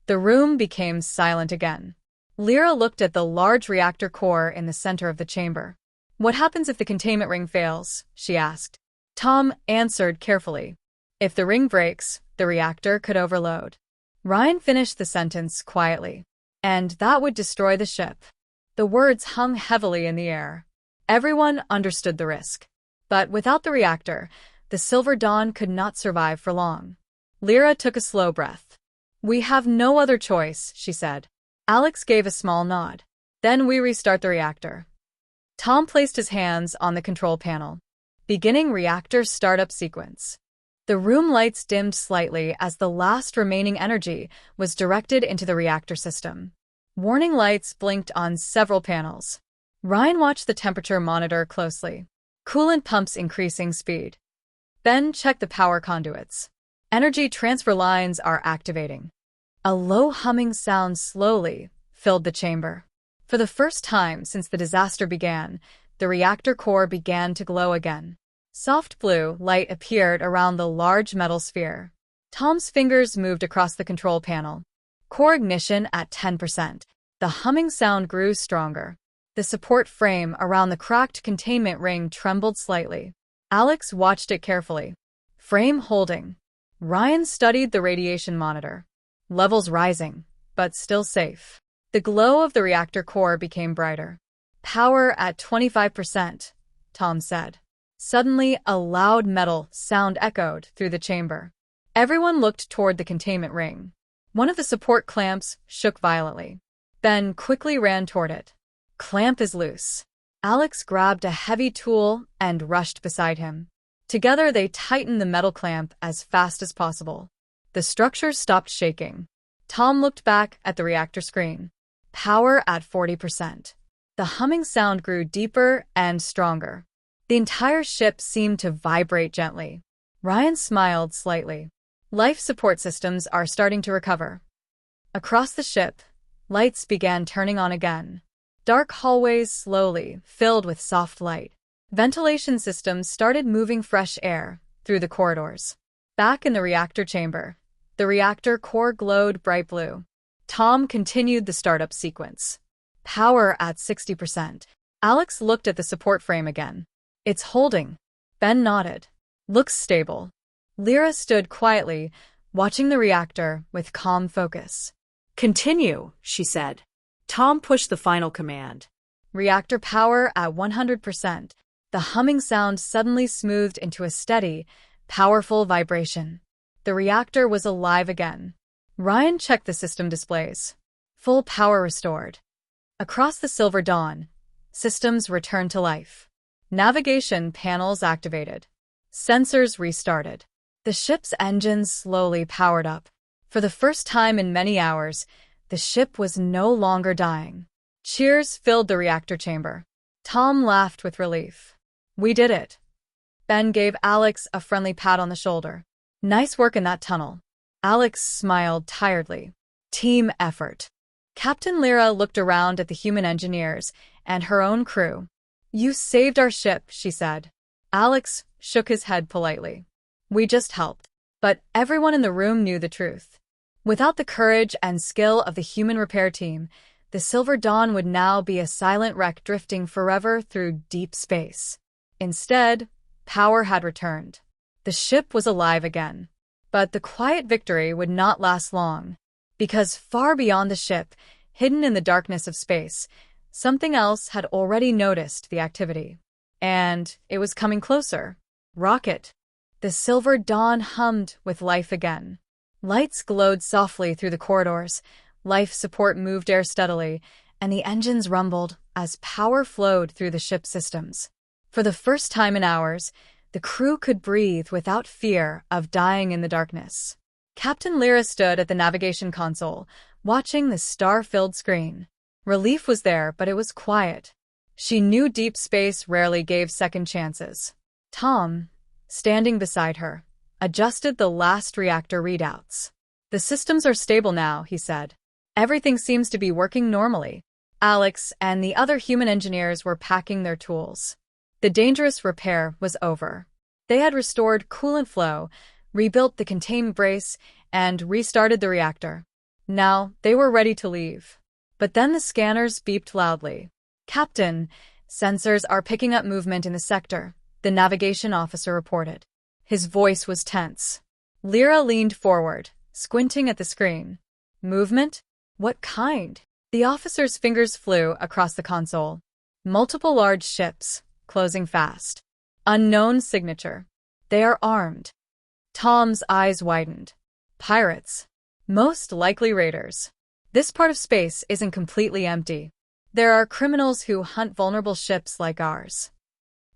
S1: The room became silent again. Lyra looked at the large reactor core in the center of the chamber. What happens if the containment ring fails? She asked. Tom answered carefully. If the ring breaks, the reactor could overload. Ryan finished the sentence quietly. And that would destroy the ship. The words hung heavily in the air. Everyone understood the risk. But without the reactor, the Silver Dawn could not survive for long. Lyra took a slow breath. We have no other choice, she said. Alex gave a small nod. Then we restart the reactor. Tom placed his hands on the control panel. Beginning reactor startup sequence. The room lights dimmed slightly as the last remaining energy was directed into the reactor system. Warning lights blinked on several panels. Ryan watched the temperature monitor closely. Coolant pumps increasing speed. Ben checked the power conduits. Energy transfer lines are activating. A low humming sound slowly filled the chamber. For the first time since the disaster began, the reactor core began to glow again. Soft blue light appeared around the large metal sphere. Tom's fingers moved across the control panel. Core ignition at 10%. The humming sound grew stronger. The support frame around the cracked containment ring trembled slightly. Alex watched it carefully. Frame holding. Ryan studied the radiation monitor. Levels rising, but still safe. The glow of the reactor core became brighter. Power at 25%, Tom said. Suddenly, a loud metal sound echoed through the chamber. Everyone looked toward the containment ring. One of the support clamps shook violently. Ben quickly ran toward it. Clamp is loose. Alex grabbed a heavy tool and rushed beside him. Together, they tightened the metal clamp as fast as possible. The structure stopped shaking. Tom looked back at the reactor screen. Power at 40%. The humming sound grew deeper and stronger. The entire ship seemed to vibrate gently. Ryan smiled slightly. Life support systems are starting to recover. Across the ship, lights began turning on again. Dark hallways slowly filled with soft light. Ventilation systems started moving fresh air through the corridors. Back in the reactor chamber, the reactor core glowed bright blue. Tom continued the startup sequence. Power at 60%. Alex looked at the support frame again. It's holding. Ben nodded. Looks stable. Lyra stood quietly, watching the reactor with calm focus.
S2: Continue, she said. Tom pushed the final command.
S1: Reactor power at 100%. The humming sound suddenly smoothed into a steady, powerful vibration. The reactor was alive again. Ryan checked the system displays. Full power restored. Across the Silver Dawn, systems returned to life. Navigation panels activated. Sensors restarted. The ship's engines slowly powered up. For the first time in many hours, the ship was no longer dying. Cheers filled the reactor chamber. Tom laughed with relief. We did it. Ben gave Alex a friendly pat on the shoulder. Nice work in that tunnel. Alex smiled tiredly. Team effort. Captain Lyra looked around at the human engineers and her own crew. You saved our ship, she said. Alex shook his head politely. We just helped. But everyone in the room knew the truth. Without the courage and skill of the human repair team, the Silver Dawn would now be a silent wreck drifting forever through deep space. Instead, power had returned. The ship was alive again. But the quiet victory would not last long. Because far beyond the ship, hidden in the darkness of space, something else had already noticed the activity. And it was coming closer. Rocket. The Silver Dawn hummed with life again. Lights glowed softly through the corridors, life support moved air steadily, and the engines rumbled as power flowed through the ship's systems. For the first time in hours, the crew could breathe without fear of dying in the darkness. Captain Lyra stood at the navigation console, watching the star-filled screen. Relief was there, but it was quiet. She knew deep space rarely gave second chances. Tom, standing beside her, adjusted the last reactor readouts. The systems are stable now, he said. Everything seems to be working normally. Alex and the other human engineers were packing their tools. The dangerous repair was over. They had restored coolant flow, rebuilt the containment brace, and restarted the reactor. Now, they were ready to leave. But then the scanners beeped loudly. Captain, sensors are picking up movement in the sector, the navigation officer reported. His voice was tense. Lyra leaned forward, squinting at the screen. Movement? What kind? The officer's fingers flew across the console. Multiple large ships, closing fast. Unknown signature. They are armed. Tom's eyes widened. Pirates. Most likely raiders. This part of space isn't completely empty. There are criminals who hunt vulnerable ships like ours.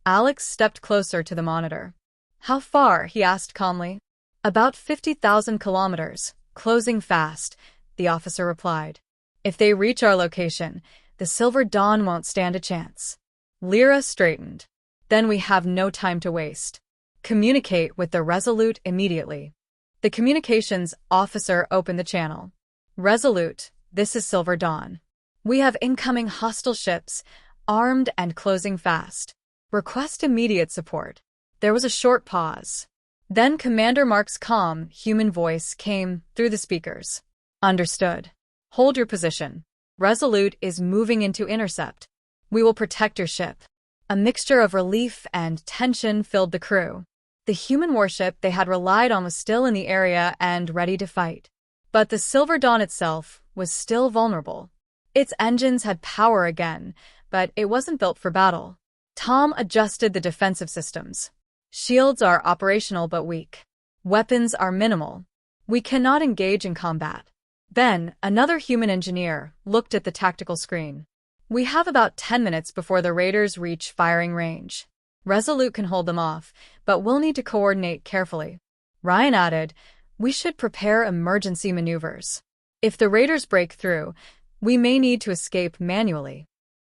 S1: Alex stepped closer to the monitor. How far? He asked calmly. About 50,000 kilometers, closing fast, the officer replied. If they reach our location, the Silver Dawn won't stand a chance. Lyra straightened. Then we have no time to waste. Communicate with the Resolute immediately. The communications officer opened the channel. Resolute, this is Silver Dawn. We have incoming hostile ships, armed and closing fast. Request immediate support. There was a short pause. Then Commander Mark's calm, human voice came through the speakers. Understood. Hold your position. Resolute is moving into intercept. We will protect your ship. A mixture of relief and tension filled the crew. The human warship they had relied on was still in the area and ready to fight. But the Silver Dawn itself was still vulnerable. Its engines had power again, but it wasn't built for battle. Tom adjusted the defensive systems. Shields are operational but weak. Weapons are minimal. We cannot engage in combat. Ben, another human engineer, looked at the tactical screen. We have about 10 minutes before the raiders reach firing range. Resolute can hold them off, but we'll need to coordinate carefully. Ryan added, we should prepare emergency maneuvers. If the raiders break through, we may need to escape manually.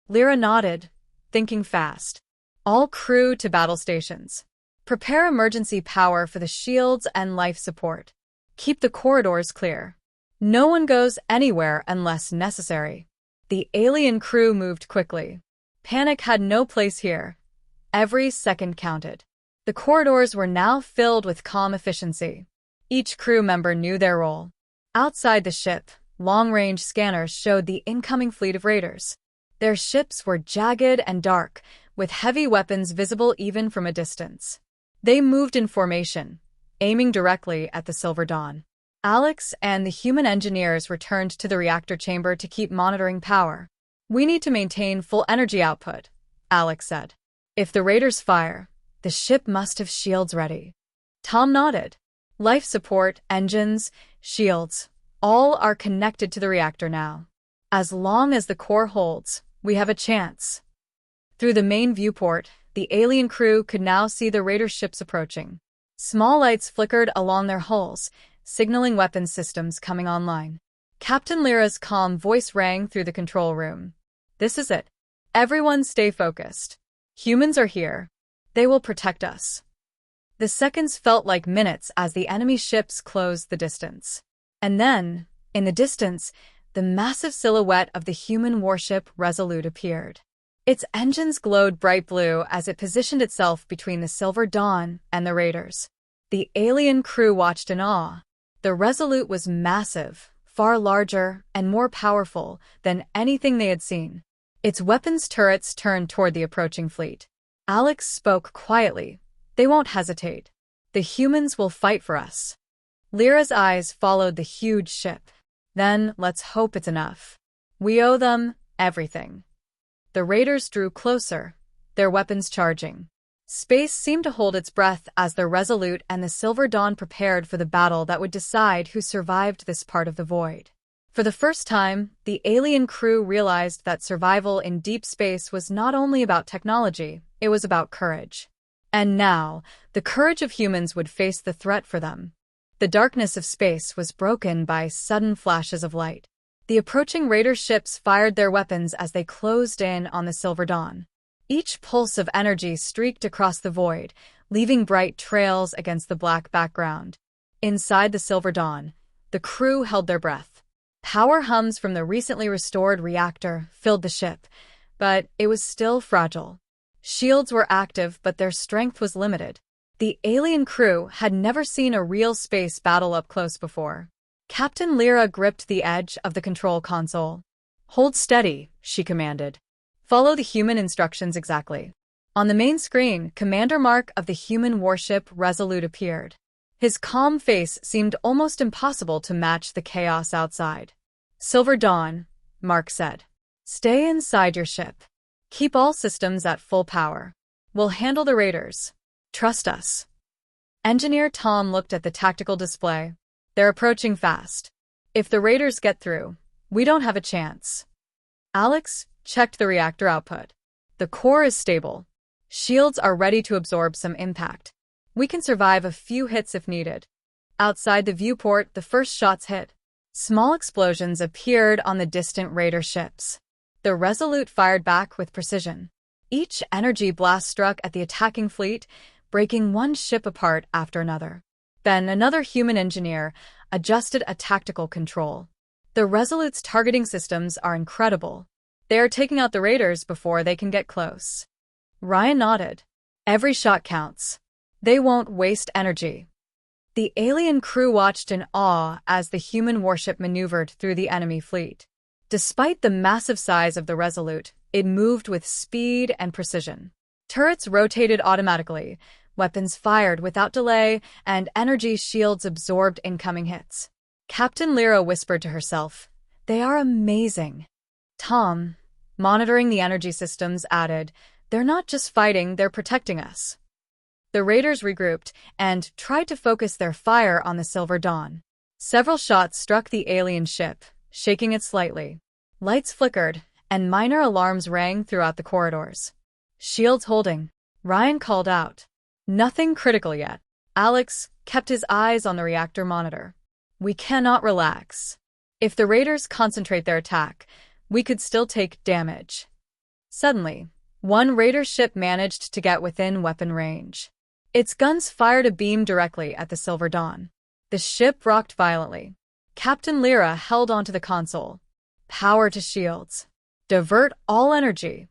S1: Lyra nodded, thinking fast. All crew to battle stations. Prepare emergency power for the shields and life support. Keep the corridors clear. No one goes anywhere unless necessary. The alien crew moved quickly. Panic had no place here. Every second counted. The corridors were now filled with calm efficiency. Each crew member knew their role. Outside the ship, long-range scanners showed the incoming fleet of raiders. Their ships were jagged and dark, with heavy weapons visible even from a distance. They moved in formation, aiming directly at the Silver Dawn. Alex and the human engineers returned to the reactor chamber to keep monitoring power. "We need to maintain full energy output," Alex said. "If the raiders fire, the ship must have shields ready." Tom nodded. Life support, engines, shields, all are connected to the reactor now. As long as the core holds, we have a chance. Through the main viewport, the alien crew could now see the raider ships approaching. Small lights flickered along their hulls, signaling weapons systems coming online. Captain Lyra's calm voice rang through the control room. "This is it. Everyone stay focused. Humans are here. They will protect us." The seconds felt like minutes as the enemy ships closed the distance. And then, in the distance, the massive silhouette of the human warship Resolute appeared. Its engines glowed bright blue as it positioned itself between the Silver Dawn and the raiders. The alien crew watched in awe. The Resolute was massive, far larger and more powerful than anything they had seen. Its weapons turrets turned toward the approaching fleet. Alex spoke quietly. "They won't hesitate. The humans will fight for us." Lyra's eyes followed the huge ship. "Then let's hope it's enough. We owe them everything." The raiders drew closer, their weapons charging. Space seemed to hold its breath as the Resolute and the Silver Dawn prepared for the battle that would decide who survived this part of the void. For the first time, the alien crew realized that survival in deep space was not only about technology, it was about courage. And now, the courage of humans would face the threat for them. The darkness of space was broken by sudden flashes of light. The approaching raider ships fired their weapons as they closed in on the Silver Dawn. Each pulse of energy streaked across the void, leaving bright trails against the black background. Inside the Silver Dawn, the crew held their breath. Power hums from the recently restored reactor filled the ship, but it was still fragile. Shields were active, but their strength was limited. The alien crew had never seen a real space battle up close before. Captain Lyra gripped the edge of the control console. "Hold steady," she commanded. "Follow the human instructions exactly." On the main screen, Commander Mark of the human warship Resolute appeared. His calm face seemed almost impossible to match the chaos outside. "Silver Dawn," Mark said. "Stay inside your ship. Keep all systems at full power. We'll handle the raiders. Trust us." Engineer Tom looked at the tactical display. "They're approaching fast. If the raiders get through, we don't have a chance." Alex checked the reactor output. "The core is stable. Shields are ready to absorb some impact. We can survive a few hits if needed." Outside the viewport, the first shots hit. Small explosions appeared on the distant raider ships. The Resolute fired back with precision. Each energy blast struck at the attacking fleet, breaking one ship apart after another. Then another human engineer adjusted a tactical control. The Resolute's targeting systems are incredible. They are taking out the raiders before they can get close. Ryan nodded. "Every shot counts. They won't waste energy." The alien crew watched in awe as the human warship maneuvered through the enemy fleet. Despite the massive size of the Resolute, it moved with speed and precision. Turrets rotated automatically, weapons fired without delay, and energy shields absorbed incoming hits. Captain Lyra whispered to herself, "They are amazing." Tom, monitoring the energy systems, added, "They're not just fighting, they're protecting us." The raiders regrouped and tried to focus their fire on the Silver Dawn. Several shots struck the alien ship, shaking it slightly. Lights flickered, and minor alarms rang throughout the corridors. "Shields holding," Ryan called out. "Nothing critical yet." Alex kept his eyes on the reactor monitor. "We cannot relax. If the raiders concentrate their attack, we could still take damage." Suddenly, one raider ship managed to get within weapon range. Its guns fired a beam directly at the Silver Dawn. The ship rocked violently. Captain Lyra held onto the console. "Power to shields. Divert all energy."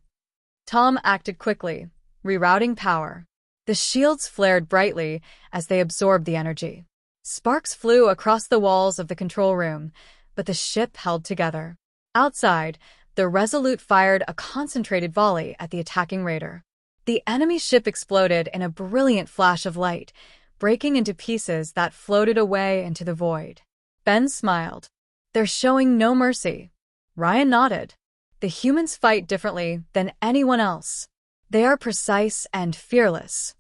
S1: Tom acted quickly, rerouting power. The shields flared brightly as they absorbed the energy. Sparks flew across the walls of the control room, but the ship held together. Outside, the Resolute fired a concentrated volley at the attacking raider. The enemy ship exploded in a brilliant flash of light, breaking into pieces that floated away into the void. Ben smiled. They're showing no mercy. Ryan nodded. The humans fight differently than anyone else. They are precise and fearless.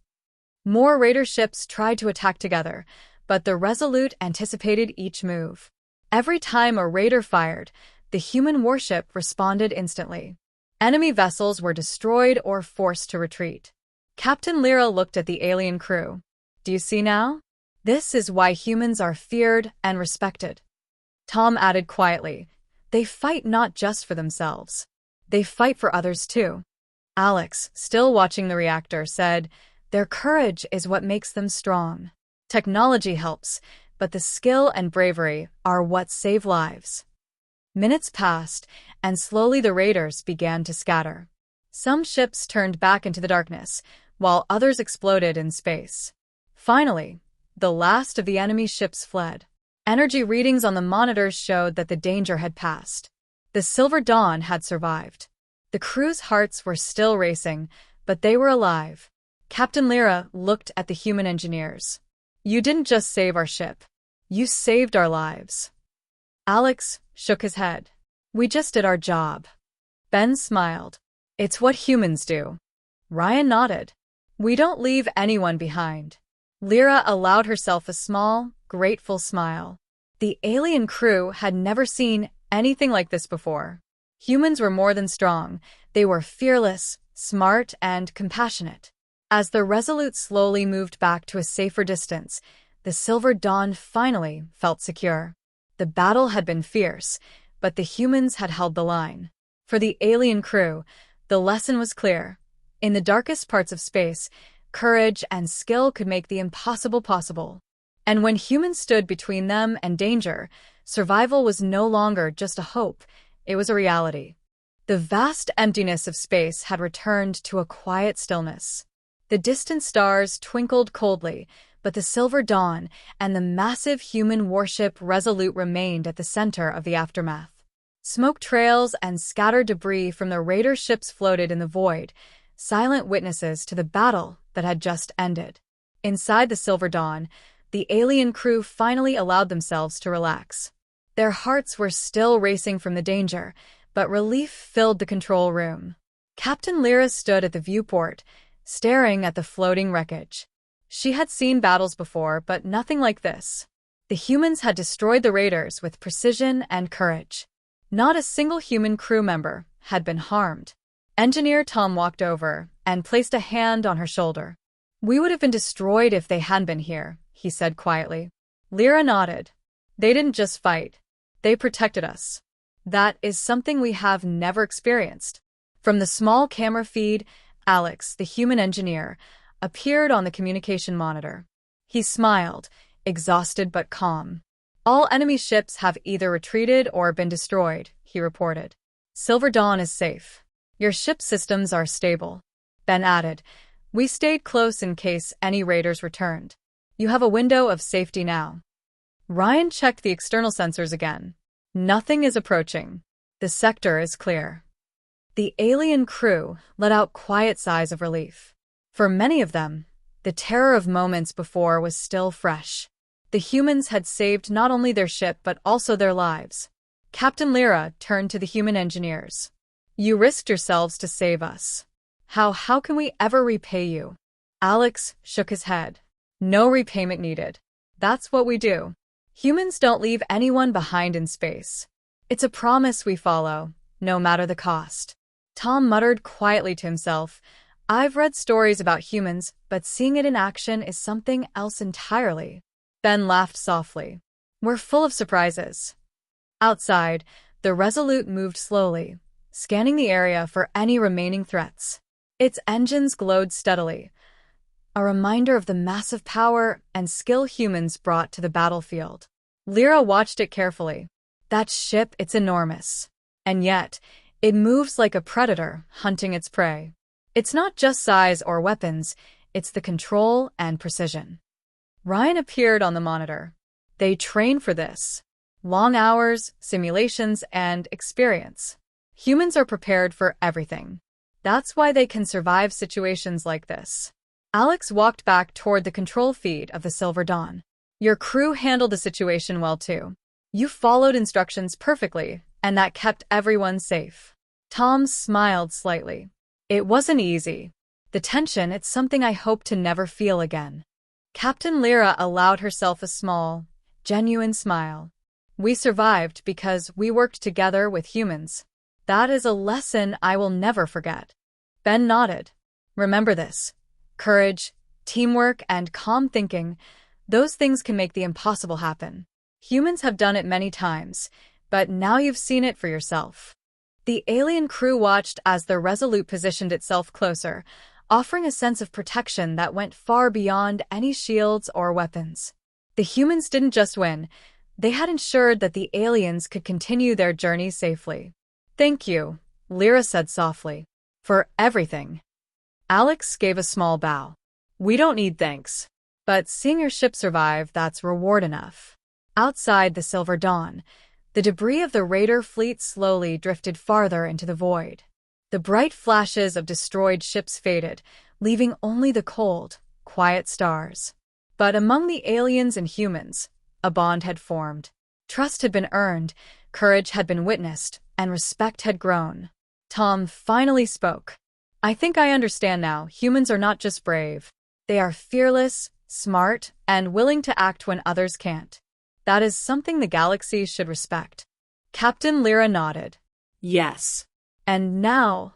S1: More raider ships tried to attack together, but the Resolute anticipated each move. Every time a raider fired, the human warship responded instantly. Enemy vessels were destroyed or forced to retreat. Captain Lyra looked at the alien crew. Do you see now? This is why humans are feared and respected. Tom added quietly, they fight not just for themselves. They fight for others too. Alex, still watching the reactor, said, their courage is what makes them strong. Technology helps, but the skill and bravery are what save lives. Minutes passed, and slowly the raiders began to scatter. Some ships turned back into the darkness, while others exploded in space. Finally, the last of the enemy ships fled. Energy readings on the monitors showed that the danger had passed. The Silver Dawn had survived. The crew's hearts were still racing, but they were alive. Captain Lyra looked at the human engineers. You didn't just save our ship. You saved our lives. Alex shook his head. We just did our job. Ben smiled. It's what humans do. Ryan nodded. We don't leave anyone behind. Lyra allowed herself a small, grateful smile. The alien crew had never seen anything like this before. Humans were more than strong. They were fearless, smart, and compassionate. As the Resolute slowly moved back to a safer distance, the Silver Dawn finally felt secure. The battle had been fierce, but the humans had held the line. For the alien crew, the lesson was clear. In the darkest parts of space, courage and skill could make the impossible possible. And when humans stood between them and danger, survival was no longer just a hope, it was a reality. The vast emptiness of space had returned to a quiet stillness. The distant stars twinkled coldly, but the Silver Dawn and the massive human warship Resolute remained at the center of the aftermath. Smoke trails and scattered debris from the raider ships floated in the void, silent witnesses to the battle that had just ended. Inside the Silver Dawn, the alien crew finally allowed themselves to relax. Their hearts were still racing from the danger, but relief filled the control room. Captain Lyra stood at the viewport, staring at the floating wreckage. She had seen battles before, but nothing like this. The humans had destroyed the raiders with precision and courage. Not a single human crew member had been harmed. Engineer Tom walked over and placed a hand on her shoulder. We would have been destroyed if they hadn't been here, he said quietly. Lyra nodded. They didn't just fight. They protected us. That is something we have never experienced. From the small camera feed, Alex, the human engineer, appeared on the communication monitor. He smiled, exhausted but calm. All enemy ships have either retreated or been destroyed, he reported. Silver Dawn is safe. Your ship systems are stable. Ben added, we stayed close in case any raiders returned. You have a window of safety now. Ryan checked the external sensors again. Nothing is approaching. The sector is clear. The alien crew let out quiet sighs of relief. For many of them, the terror of moments before was still fresh. The humans had saved not only their ship but also their lives. Captain Lyra turned to the human engineers. You risked yourselves to save us. How can we ever repay you? Alex shook his head. No repayment needed. That's what we do. Humans don't leave anyone behind in space. It's a promise we follow, no matter the cost. Tom muttered quietly to himself, I've read stories about humans, but seeing it in action is something else entirely. Ben laughed softly. We're full of surprises. Outside, the Resolute moved slowly, scanning the area for any remaining threats. Its engines glowed steadily, a reminder of the massive power and skill humans brought to the battlefield. Lyra watched it carefully. That ship, it's enormous. And yet, it moves like a predator hunting its prey. It's not just size or weapons, it's the control and precision. Ryan appeared on the monitor. They train for this. Long hours, simulations, and experience. Humans are prepared for everything. That's why they can survive situations like this. Alex walked back toward the control feed of the Silver Dawn. Your crew handled the situation well too. You followed instructions perfectly, and that kept everyone safe. Tom smiled slightly. It wasn't easy. The tension, it's something I hope to never feel again. Captain Lyra allowed herself a small, genuine smile. We survived because we worked together with humans. That is a lesson I will never forget. Ben nodded. Remember this. Courage, teamwork, and calm thinking, those things can make the impossible happen. Humans have done it many times, but now you've seen it for yourself. The alien crew watched as the Resolute positioned itself closer, offering a sense of protection that went far beyond any shields or weapons. The humans didn't just win, they had ensured that the aliens could continue their journey safely. Thank you, Lyra said softly, for everything. Alex gave a small bow. We don't need thanks. But seeing your ship survive, that's reward enough. Outside the Silver Dawn, the debris of the raider fleet slowly drifted farther into the void. The bright flashes of destroyed ships faded, leaving only the cold, quiet stars. But among the aliens and humans, a bond had formed. Trust had been earned, courage had been witnessed, and respect had grown. Tom finally spoke. I think I understand now. Humans are not just brave. They are fearless, smart, and willing to act when others can't. That is something the galaxy should respect. Captain Lyra nodded.
S2: Yes.
S1: And now,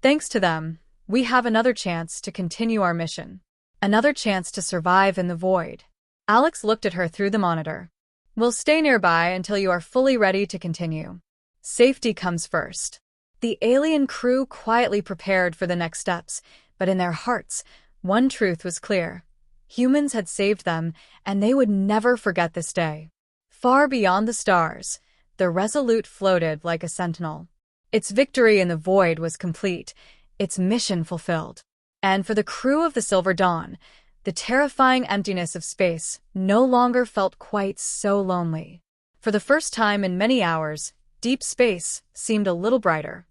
S1: thanks to them, we have another chance to continue our mission. Another chance to survive in the void. Alex looked at her through the monitor. We'll stay nearby until you are fully ready to continue. Safety comes first. The alien crew quietly prepared for the next steps, but in their hearts, one truth was clear. Humans had saved them, and they would never forget this day. Far beyond the stars, the Resolute floated like a sentinel. Its victory in the void was complete, its mission fulfilled. And for the crew of the Silver Dawn, the terrifying emptiness of space no longer felt quite so lonely. For the first time in many hours, deep space seemed a little brighter.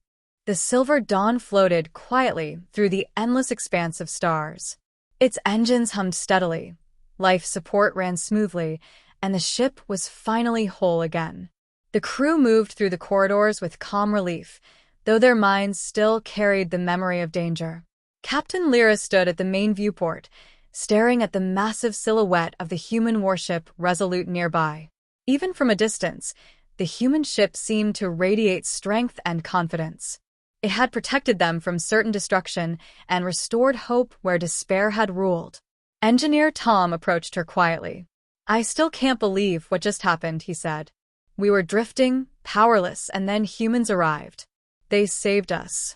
S1: The Silver Dawn floated quietly through the endless expanse of stars. Its engines hummed steadily, life support ran smoothly, and the ship was finally whole again. The crew moved through the corridors with calm relief, though their minds still carried the memory of danger. Captain Lyra stood at the main viewport, staring at the massive silhouette of the human warship Resolute nearby. Even from a distance, the human ship seemed to radiate strength and confidence. It had protected them from certain destruction and restored hope where despair had ruled. Engineer Tom approached her quietly. I still can't believe what just happened, he said. We were drifting, powerless, and then humans arrived. They saved us.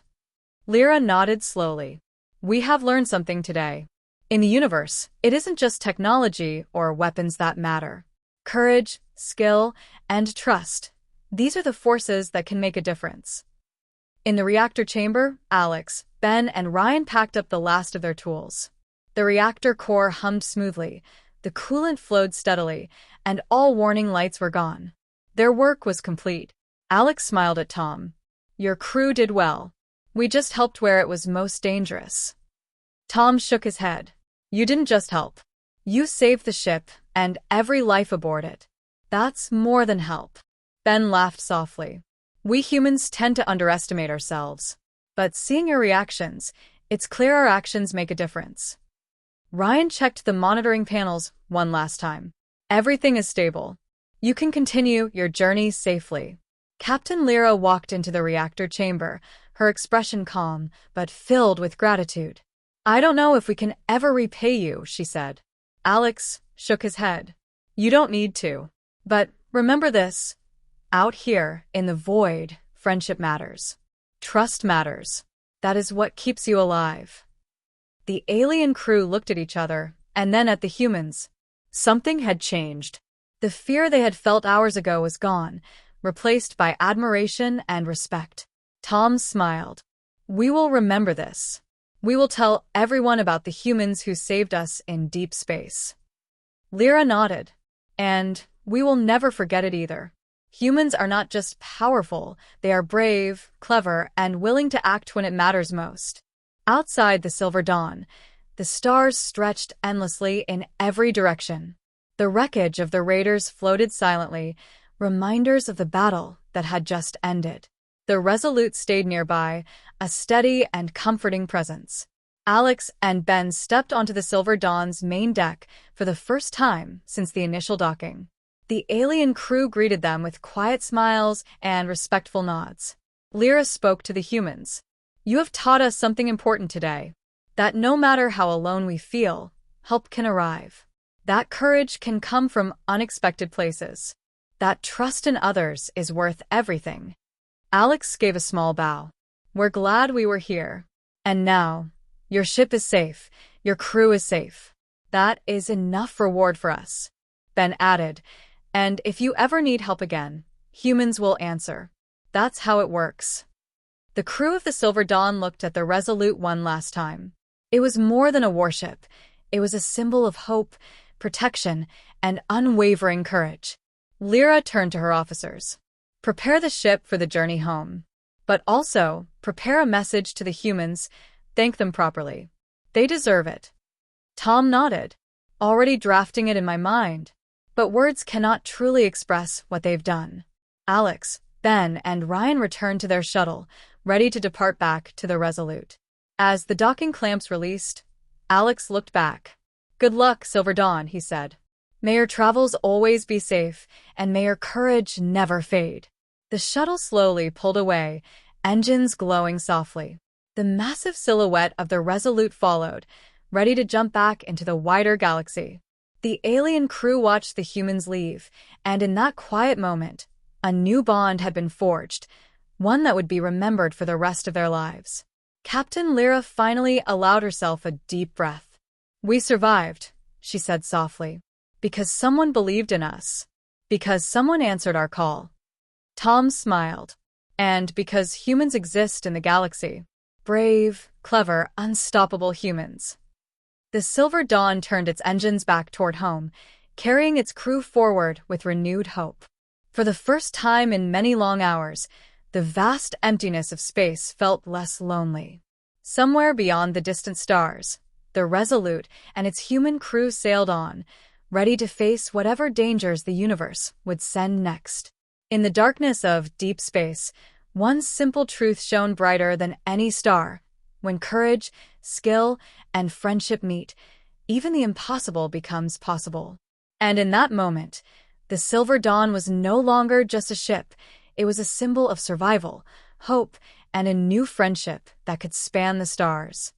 S1: Lyra nodded slowly. We have learned something today. In the universe, it isn't just technology or weapons that matter. Courage, skill, and trust. These are the forces that can make a difference. In the reactor chamber, Alex, Ben, and Ryan packed up the last of their tools. The reactor core hummed smoothly, the coolant flowed steadily, and all warning lights were gone. Their work was complete. Alex smiled at Tom. Your crew did well. We just helped where it was most dangerous. Tom shook his head. You didn't just help. You saved the ship and every life aboard it. That's more than help. Ben laughed softly. We humans tend to underestimate ourselves. But seeing your reactions, it's clear our actions make a difference. Ryan checked the monitoring panels one last time. Everything is stable. You can continue your journey safely. Captain Lyra walked into the reactor chamber, her expression calm, but filled with gratitude. I don't know if we can ever repay you, she said. Alex shook his head. You don't need to. But remember this. Out here, in the void, friendship matters. Trust matters. That is what keeps you alive. The alien crew looked at each other, and then at the humans. Something had changed. The fear they had felt hours ago was gone, replaced by admiration and respect. Tom smiled. We will remember this. We will tell everyone about the humans who saved us in deep space. Lyra nodded. And we will never forget it either. Humans are not just powerful, they are brave, clever, and willing to act when it matters most. Outside the Silver Dawn, the stars stretched endlessly in every direction. The wreckage of the raiders floated silently, reminders of the battle that had just ended. The Resolute stayed nearby, a steady and comforting presence. Alex and Ben stepped onto the Silver Dawn's main deck for the first time since the initial docking. The alien crew greeted them with quiet smiles and respectful nods. Lyra spoke to the humans. "You have taught us something important today. That no matter how alone we feel, help can arrive. That courage can come from unexpected places. That trust in others is worth everything." Alex gave a small bow. "We're glad we were here. And now, your ship is safe, your crew is safe. That is enough reward for us." Ben added, "And if you ever need help again, humans will answer. That's how it works." The crew of the Silver Dawn looked at the Resolute one last time. It was more than a warship. It was a symbol of hope, protection, and unwavering courage. Lyra turned to her officers. "Prepare the ship for the journey home. But also, prepare a message to the humans. Thank them properly. They deserve it." Tom nodded. "Already drafting it in my mind. But words cannot truly express what they've done." Alex, Ben, and Ryan returned to their shuttle, ready to depart back to the Resolute. As the docking clamps released, Alex looked back. "Good luck, Silver Dawn," he said. "May your travels always be safe, and may your courage never fade." The shuttle slowly pulled away, engines glowing softly. The massive silhouette of the Resolute followed, ready to jump back into the wider galaxy. The alien crew watched the humans leave, and in that quiet moment, a new bond had been forged, one that would be remembered for the rest of their lives. Captain Lyra finally allowed herself a deep breath. "We survived," she said softly, "because someone believed in us, because someone answered our call." Tom smiled. "And because humans exist in the galaxy. Brave, clever, unstoppable humans." The Silver Dawn turned its engines back toward home, carrying its crew forward with renewed hope. For the first time in many long hours, the vast emptiness of space felt less lonely. Somewhere beyond the distant stars, the Resolute and its human crew sailed on, ready to face whatever dangers the universe would send next. In the darkness of deep space, one simple truth shone brighter than any star. When courage, skill, and friendship meet, even the impossible becomes possible. And in that moment, the Silver Dawn was no longer just a ship. It was a symbol of survival, hope, and a new friendship that could span the stars.